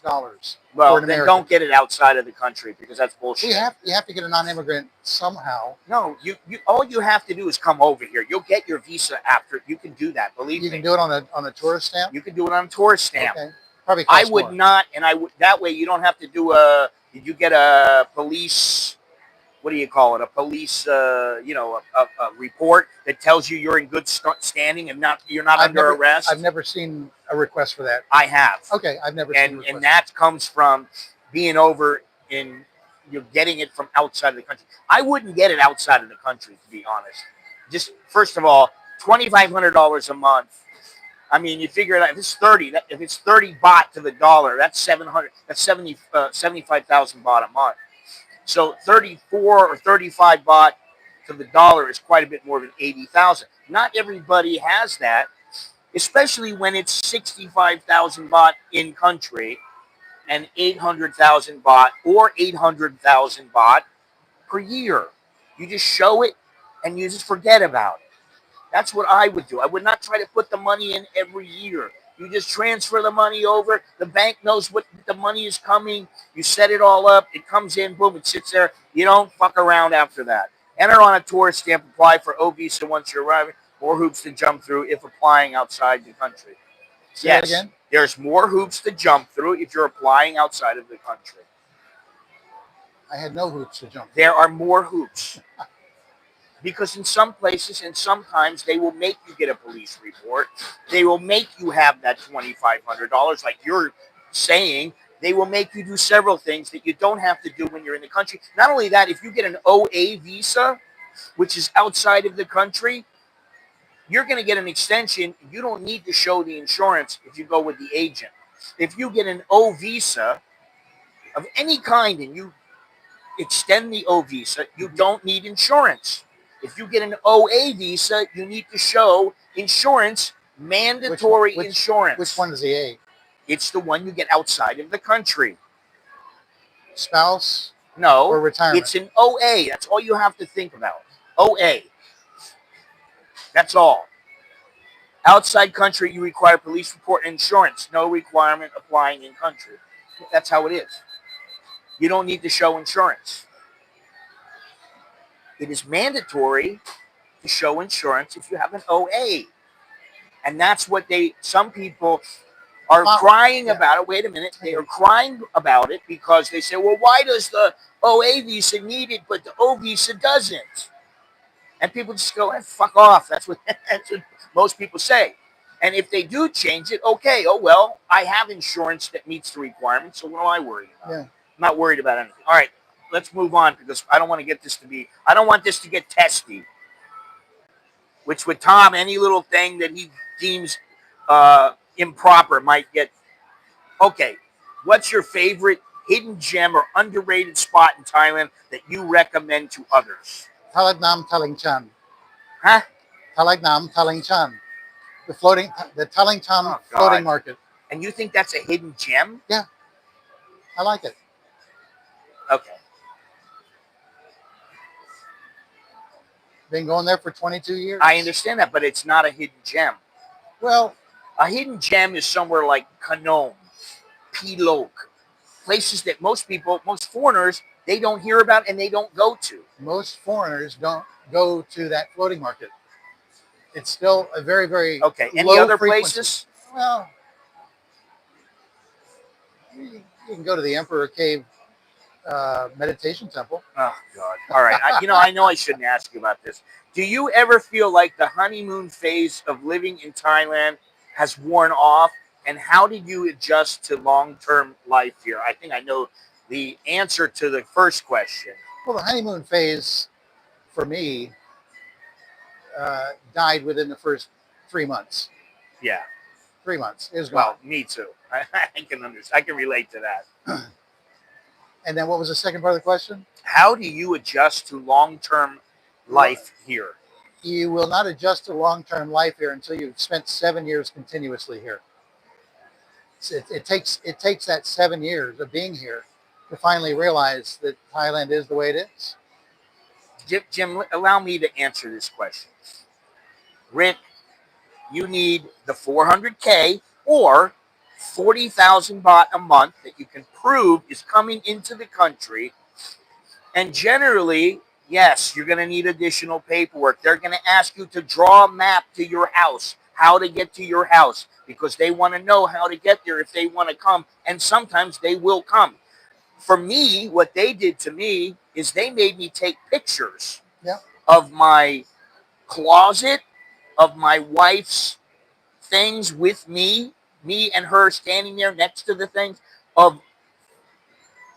Well, then don't get it outside of the country because that's bullshit. You have to get a non-immigrant somehow. No, you all you have to do is come over here. You'll get your visa after. You can do that. Believe me. You can do it on a tourist stamp. You can do it on a tourist stamp. Okay. Probably I would not, and I would that way you don't have to do a. Did you get a police? What do you call it? A police, a report that tells you you're in good standing and you're not under arrest. I've never seen a request for that. I have. Okay, I've never seen a request. And that comes from being over you're getting it from outside of the country. I wouldn't get it outside of the country, to be honest. Just first of all, $2,500 a month. I mean, you figure it out. If it's 30 baht to the dollar, that's 75,000 baht a month. So 34 or 35 baht to the dollar is quite a bit more than 80,000. Not everybody has that, especially when it's 65,000 baht in country and 800,000 baht or 800,000 baht per year. You just show it and you just forget about it. That's what I would do. I would not try to put the money in every year. You just transfer the money over. The bank knows what the money is coming. You set it all up. It comes in, boom, it sits there. You don't fuck around after that. Enter on a tourist stamp, apply for O visa once you're arriving. More hoops to jump through if applying outside the country. Say that again? There's more hoops to jump through if you're applying outside of the country. I had no hoops to jump through. There are more hoops. Because in some places and sometimes they will make you get a police report. They will make you have that $2,500 like you're saying. They will make you do several things that you don't have to do when you're in the country. Not only that, if you get an OA visa, which is outside of the country, you're going to get an extension. You don't need to show the insurance if you go with the agent. If you get an O visa of any kind and you extend the O visa, you don't need insurance. If you get an OA visa, you need to show insurance, mandatory insurance. Which one is the A? It's the one you get outside of the country. Spouse? No. Or retirement? It's an OA. That's all you have to think about. OA. That's all. Outside country, you require police report and insurance. No requirement applying in country. That's how it is. You don't need to show insurance. It is mandatory to show insurance if you have an OA. And that's what some people are crying about it. Wait a minute. They are crying about it because they say, well, why does the OA visa need it, but the O visa doesn't? And people just go, fuck off. That's what most people say. And if they do change it, okay, oh, well, I have insurance that meets the requirements, so what am I worried about? Yeah. I'm not worried about anything. All right. Let's move on because I don't want this to get testy. Which with Tom, any little thing that he deems improper might get. Okay, what's your favorite hidden gem or underrated spot in Thailand that you recommend to others? Thalagnam Talingchan. Huh? Thalagnam Talingchan. The Talingchan floating market. And you think that's a hidden gem? Yeah. I like it. Okay. Been going there for 22 years. I understand that, but it's not a hidden gem. Well, a hidden gem is somewhere like Kanom, Pilok, places that most foreigners, they don't hear about and they don't go to. Most foreigners don't go to that floating market. It's still a very, very Any other frequency. Places? Well, you can go to the Emperor Cave meditation temple. Oh God! All right, I know I shouldn't ask you about this. Do you ever feel like the honeymoon phase of living in Thailand has worn off? And how did you adjust to long-term life here? I think I know the answer to the first question. Well, the honeymoon phase for me died within the first 3 months. Yeah. 3 months. It was gone. Well, me too. I can understand. I can relate to that. And then what was the second part of the question? How do you adjust to long-term life here? You will not adjust to long-term life here until you've spent 7 years continuously here. It takes that 7 years of being here to finally realize that Thailand is the way it is. Jim, allow me to answer this question. Rick, you need the 400K or 40,000 baht a month that you can prove is coming into the country. And generally, yes, you're going to need additional paperwork. They're going to ask you to draw a map to your house, how to get to your house, because they want to know how to get there if they want to come. And sometimes they will come. For me, what they did to me is they made me take pictures of my closet, of my wife's things with me and her standing there next to the things, of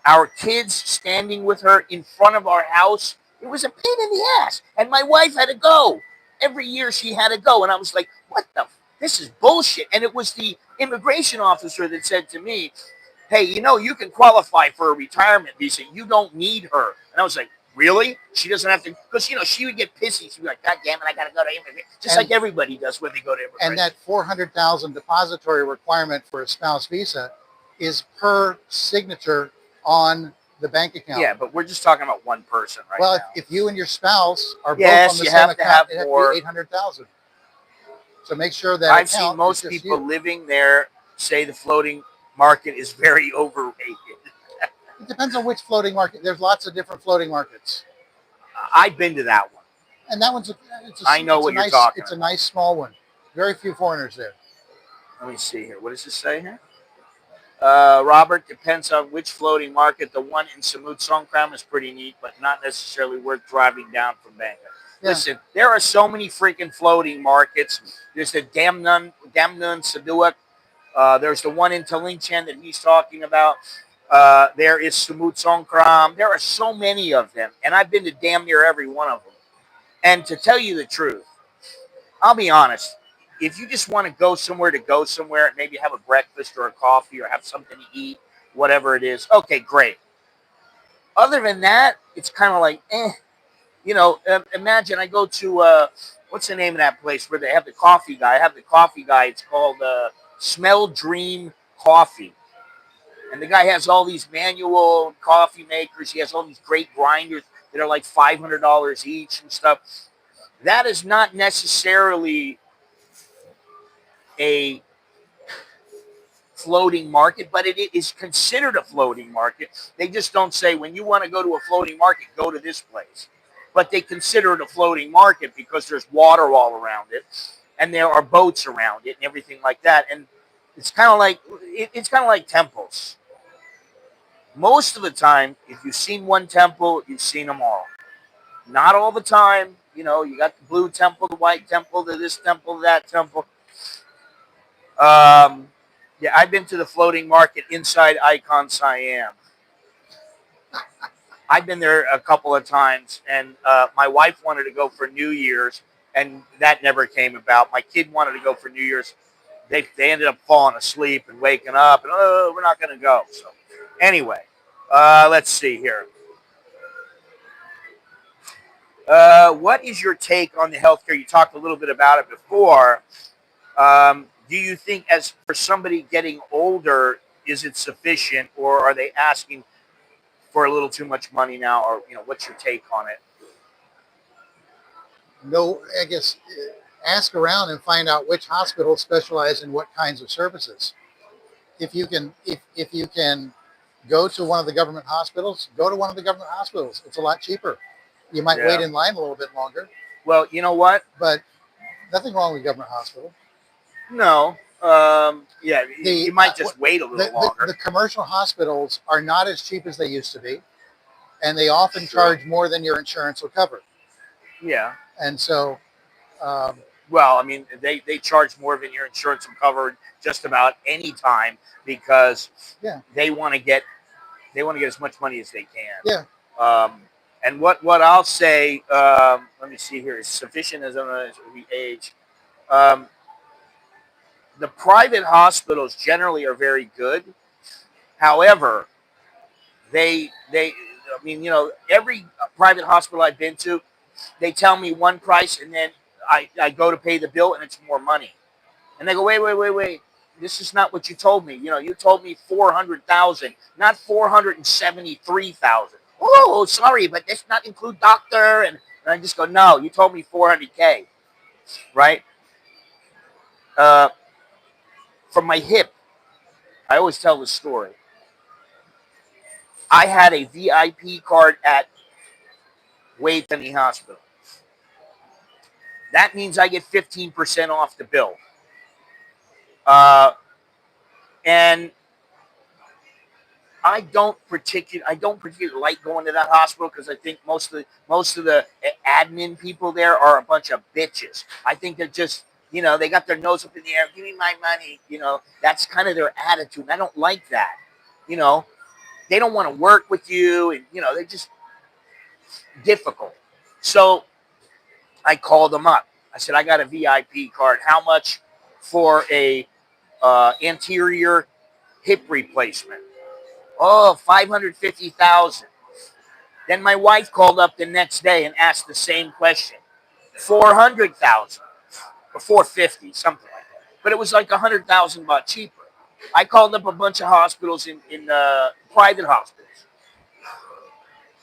our kids standing with her in front of our house. It was a pain in the ass. And my wife had to go. Every year she had to go. And I was like, what the? This is bullshit. And it was the immigration officer that said to me, hey, you can qualify for a retirement visa. You don't need her. And I was like, really? She doesn't have to, because, she would get pissy. She'd be like, God damn it, I got to go to immigration. Just like everybody does when they go to immigration. And that 400,000 depository requirement for a spouse visa is per signature on the bank account. Yeah, but we're just talking about one person right well, now. if you and your spouse are Yes, both on the you same have to account, have it has more. to be 800,000. So make sure that I've seen account is most just people you. living there say the floating market is very overrated. It depends on which floating market. There's lots of different floating markets, I've been to that one. and that one's I know what you're talking it's a about. nice small one. Very few foreigners there. Let me see here. What does it say here? Robert, depends on which floating market. The one in Samut Songkram is pretty neat, but not necessarily worth driving down from Bangkok. Yeah. Listen, there are so many freaking floating markets. There's the Damnun Saduak. There's the one in Talinchan that he's talking about. There is Samut Songkram. There are so many of them, and I've been to damn near every one of them. And to tell you the truth, I'll be honest. If you just want to go somewhere, maybe have a breakfast or a coffee or have something to eat, whatever it is, okay, great. Other than that, it's kind of like, imagine I go to, what's the name of that place where they have the coffee guy? I have the coffee guy. It's called Smell Dream Coffee. And the guy has all these manual coffee makers. He has all these great grinders that are like $500 each and stuff. That is not necessarily a floating market, but it is considered a floating market. They just don't say when you want to go to a floating market, go to this place. But they consider it a floating market because there's water all around it, and there are boats around it and everything like that. And it's kind of like temples. Most of the time, if you've seen one temple, you've seen them all. Not all the time. You got the blue temple, the white temple, the this temple, that temple. Yeah, I've been to the floating market inside Icon Siam. I've been there a couple of times, and my wife wanted to go for New Year's, and that never came about. My kid wanted to go for New Year's. They ended up falling asleep and waking up, and we're not going to go. So anyway, let's see here. What is your take on the healthcare? You talked a little bit about it before. Do you think, as for somebody getting older, is it sufficient, or are they asking for a little too much money now, or what's your take on it? No, I guess ask around and find out which hospitals specialize in what kinds of services. If you can, if you can go to one of the government hospitals, go to one of the government hospitals. It's a lot cheaper. You might wait in line a little bit longer. Well, you know what? But nothing wrong with government hospital. No. Yeah, you might just wait a little longer. The commercial hospitals are not as cheap as they used to be, and they often charge more than your insurance will cover. Yeah. And so, well, I mean, they charge more than your insurance will cover just about any time because they want to get as much money as they can. Yeah. And what I'll say, let me see here, is sufficient as we age. The private hospitals generally are very good. However, I mean, every private hospital I've been to, they tell me one price, and then I go to pay the bill, and it's more money. And they go, wait. This is not what you told me. You told me 400,000, not 473,000. Oh, sorry, but this not include doctor. And I just go, no, you told me 400K, right? From my hip, I always tell the story. I had a VIP card at Waitangi Hospital. That means I get 15% off the bill. And I don't particularly like going to that hospital because I think most of the admin people there are a bunch of bitches. I think they're just, they got their nose up in the air. Give me my money. That's kind of their attitude. And I don't like that. They don't want to work with you, and they're just difficult. So I called them up. I said, I got a VIP card. How much for a anterior hip replacement? Oh, 550,000. Then my wife called up the next day and asked the same question. 400,000 or 450, something like that. But it was like 100,000 cheaper. I called up a bunch of hospitals in private hospitals.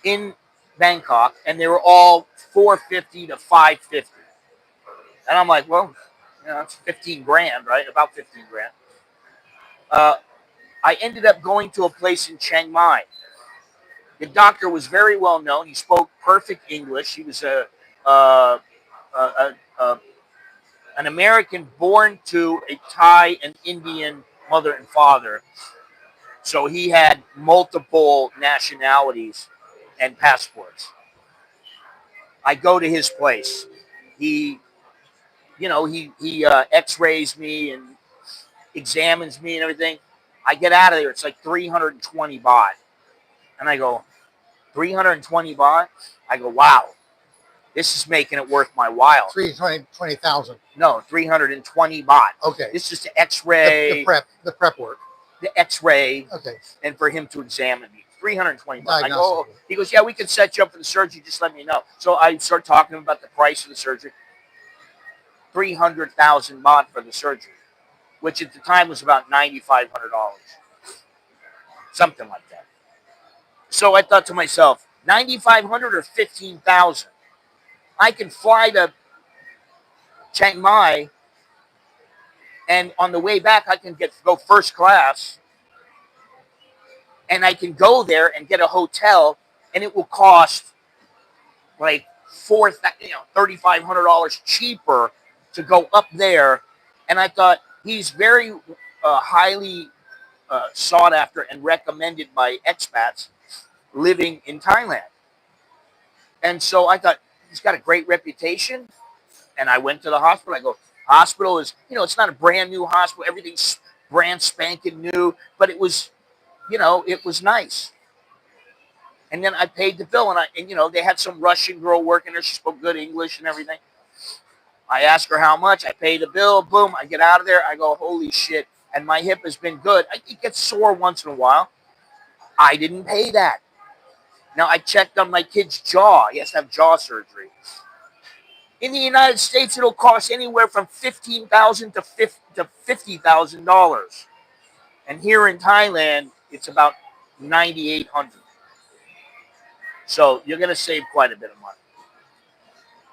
in Bangkok, and they were all $450 to $550. And I'm like, well, it's 15 grand, right? About 15 grand. I ended up going to a place in Chiang Mai. The doctor was very well known. He spoke perfect English. He was a, a, a an American born to a Thai and Indian mother and father. So he had multiple nationalities and passports. I go to his place. He, he X-rays me and examines me and everything. I get out of there. It's like 320 baht, and I go, 320 baht. I go, wow, this is making it worth my while. 20,000. No, 320 baht. Okay. This is the X-ray. The prep work. The X-ray. Okay. And for him to examine me. 320 baht. I go, oh. He goes, yeah, we can set you up for the surgery. Just let me know. So I start talking to him about the price of the surgery. 300,000 baht for the surgery, which at the time was about $9,500. Something like that. So I thought to myself, 9,500 or 15,000. I can fly to Chiang Mai, and on the way back, I can go first class, and I can go there and get a hotel, and it will cost like $3,500 cheaper to go up there. And I thought he's very highly sought after and recommended by expats living in Thailand. And so I thought he's got a great reputation. And I went to the hospital. I go, hospital is, it's not a brand new hospital. Everything's brand spanking new, but it was, it was nice. And then I paid the bill, and they had some Russian girl working there. She spoke good English and everything. I asked her how much. I pay the bill. Boom. I get out of there. I go, holy shit. And my hip has been good. It gets sore once in a while. I didn't pay that. Now, I checked on my kid's jaw. He has to have jaw surgery. In the United States, it'll cost anywhere from $15,000 to $50,000. And here in Thailand, it's about $9,800. So you're going to save quite a bit of money.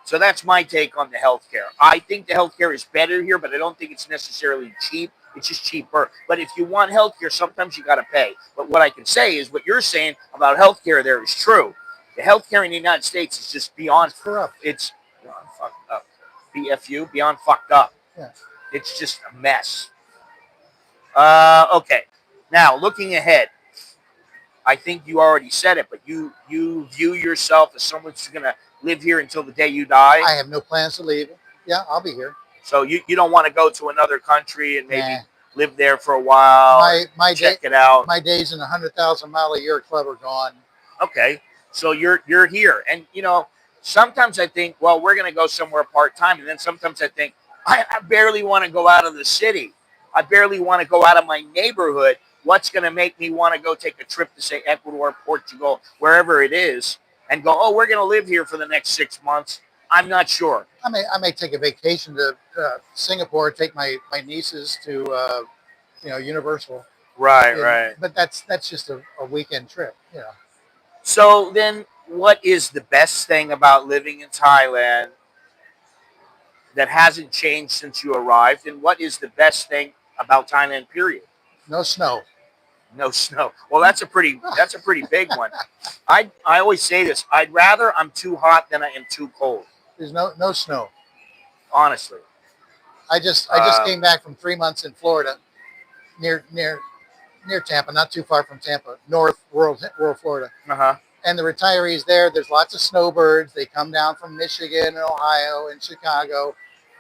So that's my take on the healthcare. I think the healthcare is better here, but I don't think it's necessarily cheap. It's just cheaper. But if you want healthcare, sometimes you got to pay. But what I can say is what you're saying about healthcare there is true. The healthcare in the United States is just beyond corrupt. It's beyond fucked up. BFU, beyond fucked up. Yeah. It's just a mess. Okay. Now, looking ahead, I think you already said it, but you view yourself as someone who's going to live here until the day you die? I have no plans to leave. Yeah, I'll be here. So you don't want to go to another country and maybe live there for a while, check it out? My days in 100,000 mile a year club are gone. Okay. So you're here. And, sometimes I think, well, we're going to go somewhere part-time. And then sometimes I think, I barely want to go out of the city. I barely want to go out of my neighborhood. What's going to make me want to go take a trip to, say, Ecuador, Portugal, wherever it is, and go, oh, we're going to live here for the next 6 months? I'm not sure. I may take a vacation to Singapore, take my nieces to, Universal. Right. But that's just a weekend trip, So then what is the best thing about living in Thailand that hasn't changed since you arrived? And what is the best thing about Thailand, period? No snow. No snow. Well, that's a pretty big one. I always say this. I'd rather I'm too hot than I am too cold. There's no snow. Honestly. I just came back from 3 months in Florida, near Tampa, not too far from Tampa, rural Florida. Uh-huh. And the retirees there's lots of snowbirds. They come down from Michigan and Ohio and Chicago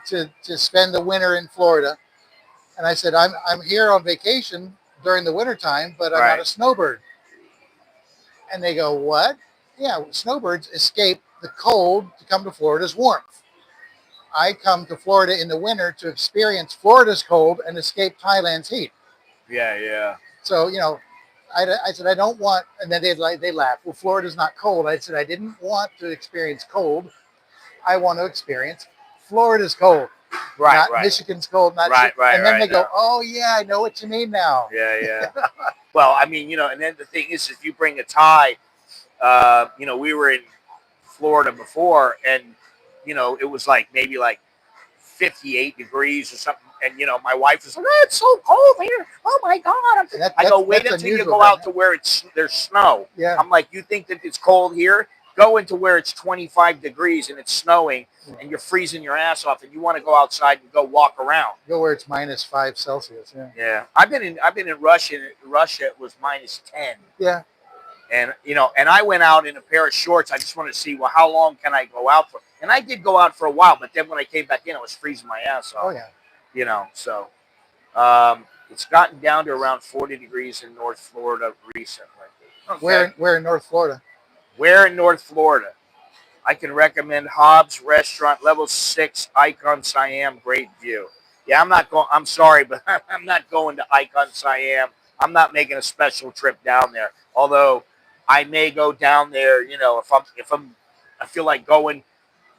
to spend the winter in Florida. And I said, I'm here on vacation during the wintertime, but I'm not a snowbird. And they go, what? Yeah, snowbirds escape the cold to come to Florida's warmth. I come to Florida in the winter to experience Florida's cold and escape Thailand's heat. Yeah. So, I said, I don't want, and then they laugh. Well, Florida's not cold. I said, I didn't want to experience cold. I want to experience Florida's cold. Not Michigan's cold. Not right. And then they go, oh, yeah, I know what you mean now. Yeah. Well, I mean, and then the thing is, if you bring a Thai We were in Florida before, and it was like maybe like 58 degrees or something. And my wife was like, "Oh, it's so cold here. Oh my God!" I go, "Wait until you go out to where there's snow." Yeah. I'm like, "You think that it's cold here? Go into where it's 25 degrees and it's snowing and you're freezing your ass off, and you want to go outside and go walk around. Go where it's -5 Celsius. Yeah. Yeah. I've been in Russia. Russia it was -10. Yeah. And and I went out in a pair of shorts. I just wanted to see, well, how long can I go out for? And I did go out for a while, but then when I came back in, I was freezing my ass off. Oh yeah. So it's gotten down to around 40 degrees in North Florida recently. Okay. Where in North Florida? Where in North Florida? I can recommend Hobbs Restaurant, level 6, Icon Siam, great view. Yeah, I'm not going. I'm sorry, but I'm not going to Icon Siam. I'm not making a special trip down there. Although I may go down there, if I feel like going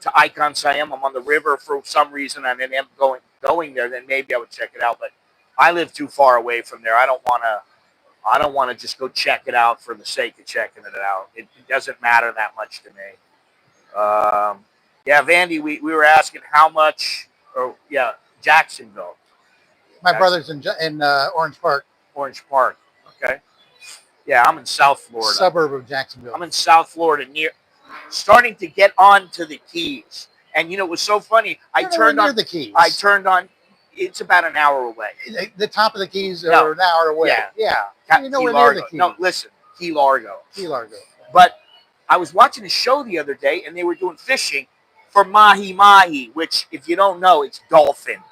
to Icon Siam. I'm on the river for some reason, and then I'm going there. Then maybe I would check it out. But I live too far away from there. I don't want to just go check it out for the sake of checking it out. It doesn't matter that much to me. Yeah, Vandy, we were asking how much. Oh, yeah, Jacksonville. My brother's in Orange Park. Orange Park. Okay. Yeah, I'm in South Florida. Suburb of Jacksonville. I'm in South Florida, starting to get on to the Keys. And it was so funny. I turned on the Keys. I turned on. It's about an hour away. The top of the Keys are an hour away. Yeah. You know where near the Keys. No, listen, Key Largo. Key Largo. But I was watching a show the other day, and they were doing fishing for mahi-mahi, which, if you don't know, it's dolphin.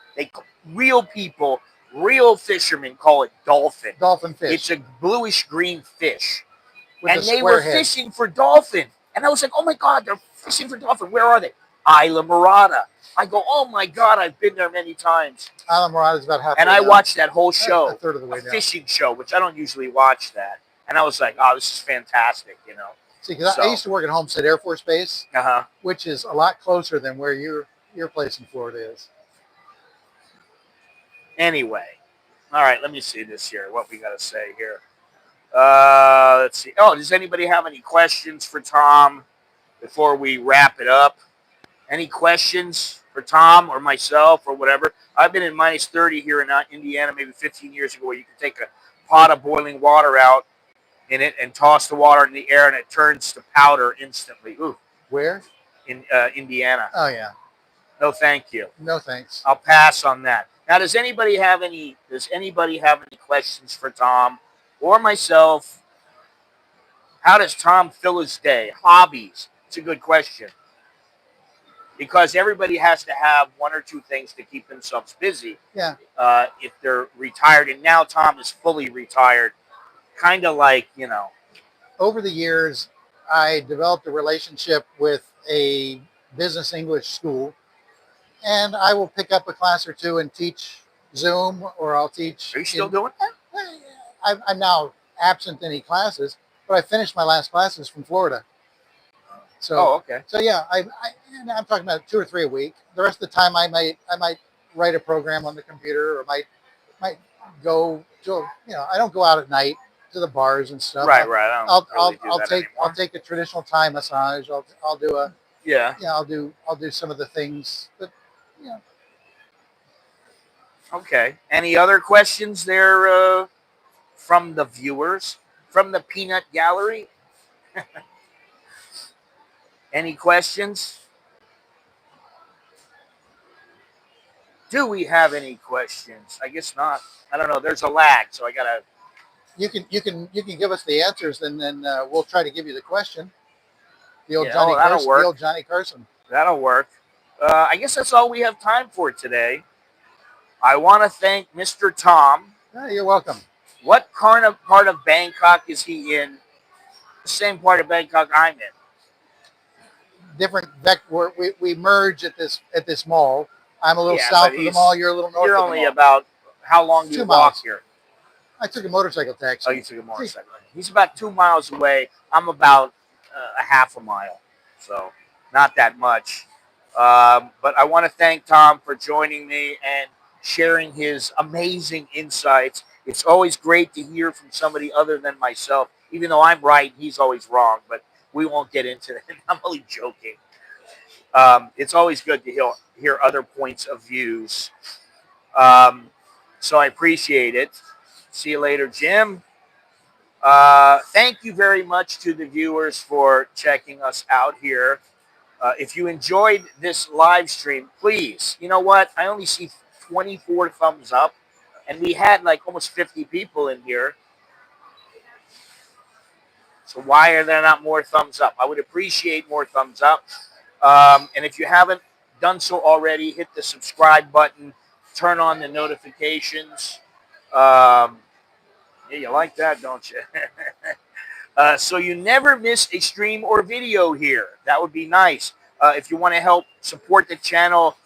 Real people, real fishermen call it dolphin. Dolphin fish. It's a bluish-green fish. With and they were fishing for dolphin. And I was like, oh, my God, they're fishing for dolphin. Where are they? Isla Mirada. I go, oh, my God, I've been there many times. Isla Mirada is about halfway And I watched that whole show, a third of the way down. Fishing show, which I don't usually watch that. And I was like, oh, this is fantastic, See, because I used to work at Homestead Air Force Base, which is a lot closer than where your place in Florida is. Anyway, all right, let me see this here, what we got to say here. Let's see. Oh, does anybody have any questions for Tom before we wrap it up? Any questions for Tom or myself or whatever? I've been in -30 here in Indiana maybe 15 years ago, where you can take a pot of boiling water out in it and toss the water in the air, and it turns to powder instantly. Ooh. Where? In Indiana. Oh, yeah. No, thank you. No, thanks. I'll pass on that. Now, does anybody have any questions for Tom or myself? How does Tom fill his day? Hobbies. It's a good question. Because everybody has to have one or two things to keep themselves busy. Yeah. If they're retired. And now Tom is fully retired. Kind of like, Over the years, I developed a relationship with a business English school. And I will pick up a class or two and teach Zoom, or I'll teach. Are you still doing that? I'm now absent any classes, but I finished my last classes from Florida. So, okay. So yeah, I'm talking about 2 or 3 a week. The rest of the time, I might write a program on the computer, or might go to, I don't go out at night to the bars and stuff. Right. I'll take a traditional Thai massage. I'll do a I'll do some of the things that. Okay. Any other questions there from the viewers, from the Peanut Gallery? Any questions? Do we have any questions? I guess not. I don't know. There's a lag, so I gotta. You can give us the answers, and then we'll try to give you the question. The old Johnny Carson. That'll work. I guess that's all we have time for today. I want to thank Mr. Tom. You're welcome. What part of Bangkok is he in? The same part of Bangkok I'm in. Different vector. We merge at this mall. I'm a little south of the mall. You're a little north of the mall. You're only about, how long do you walk here? I took a motorcycle taxi. Oh, you took a motorcycle. He's about 2 miles away. I'm about a half a mile. So not that much. But I want to thank Tom for joining me and sharing his amazing insights. It's always great to hear from somebody other than myself, even though I'm right, he's always wrong. But we won't get into that. I'm only joking. It's always good to hear other points of views. So I appreciate it. See you later, Jim. Thank you very much to the viewers for checking us out here. If you enjoyed this live stream, please, you know what? I only see 24 thumbs up, and we had like almost 50 people in here. So why are there not more thumbs up? I would appreciate more thumbs up. And if you haven't done so already, hit the subscribe button, turn on the notifications. Yeah, you like that, don't you? So you never miss a stream or video here. That would be nice. If you want to help support the channel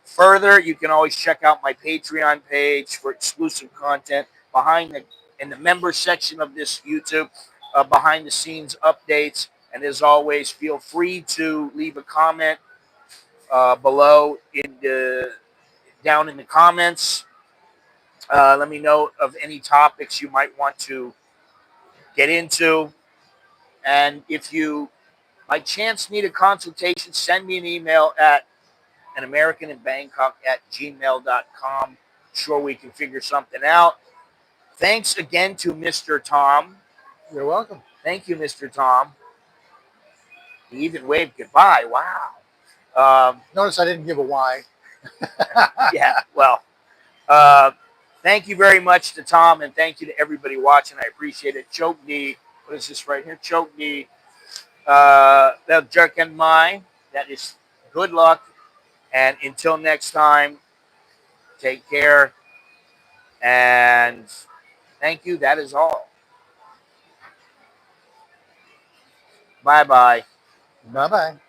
further, you can always check out my Patreon page for exclusive content in the member section of this YouTube, behind the scenes updates. And as always, feel free to leave a comment below down in the comments. Let me know of any topics you might want to get into. And if you by chance need a consultation, send me an email at anamericaninbangkok@gmail.com. Sure, we can figure something out. Thanks again to Mr. Tom. You're welcome. Thank you, Mr. Tom. He even waved goodbye. Wow. Notice I didn't give a why. Yeah, well, thank you very much to Tom, and thank you to everybody watching. I appreciate it. Choke D. What is this right here? Choke D. That jerk and mine. That is good luck. And until next time, take care. And thank you. That is all. Bye-bye. Bye-bye.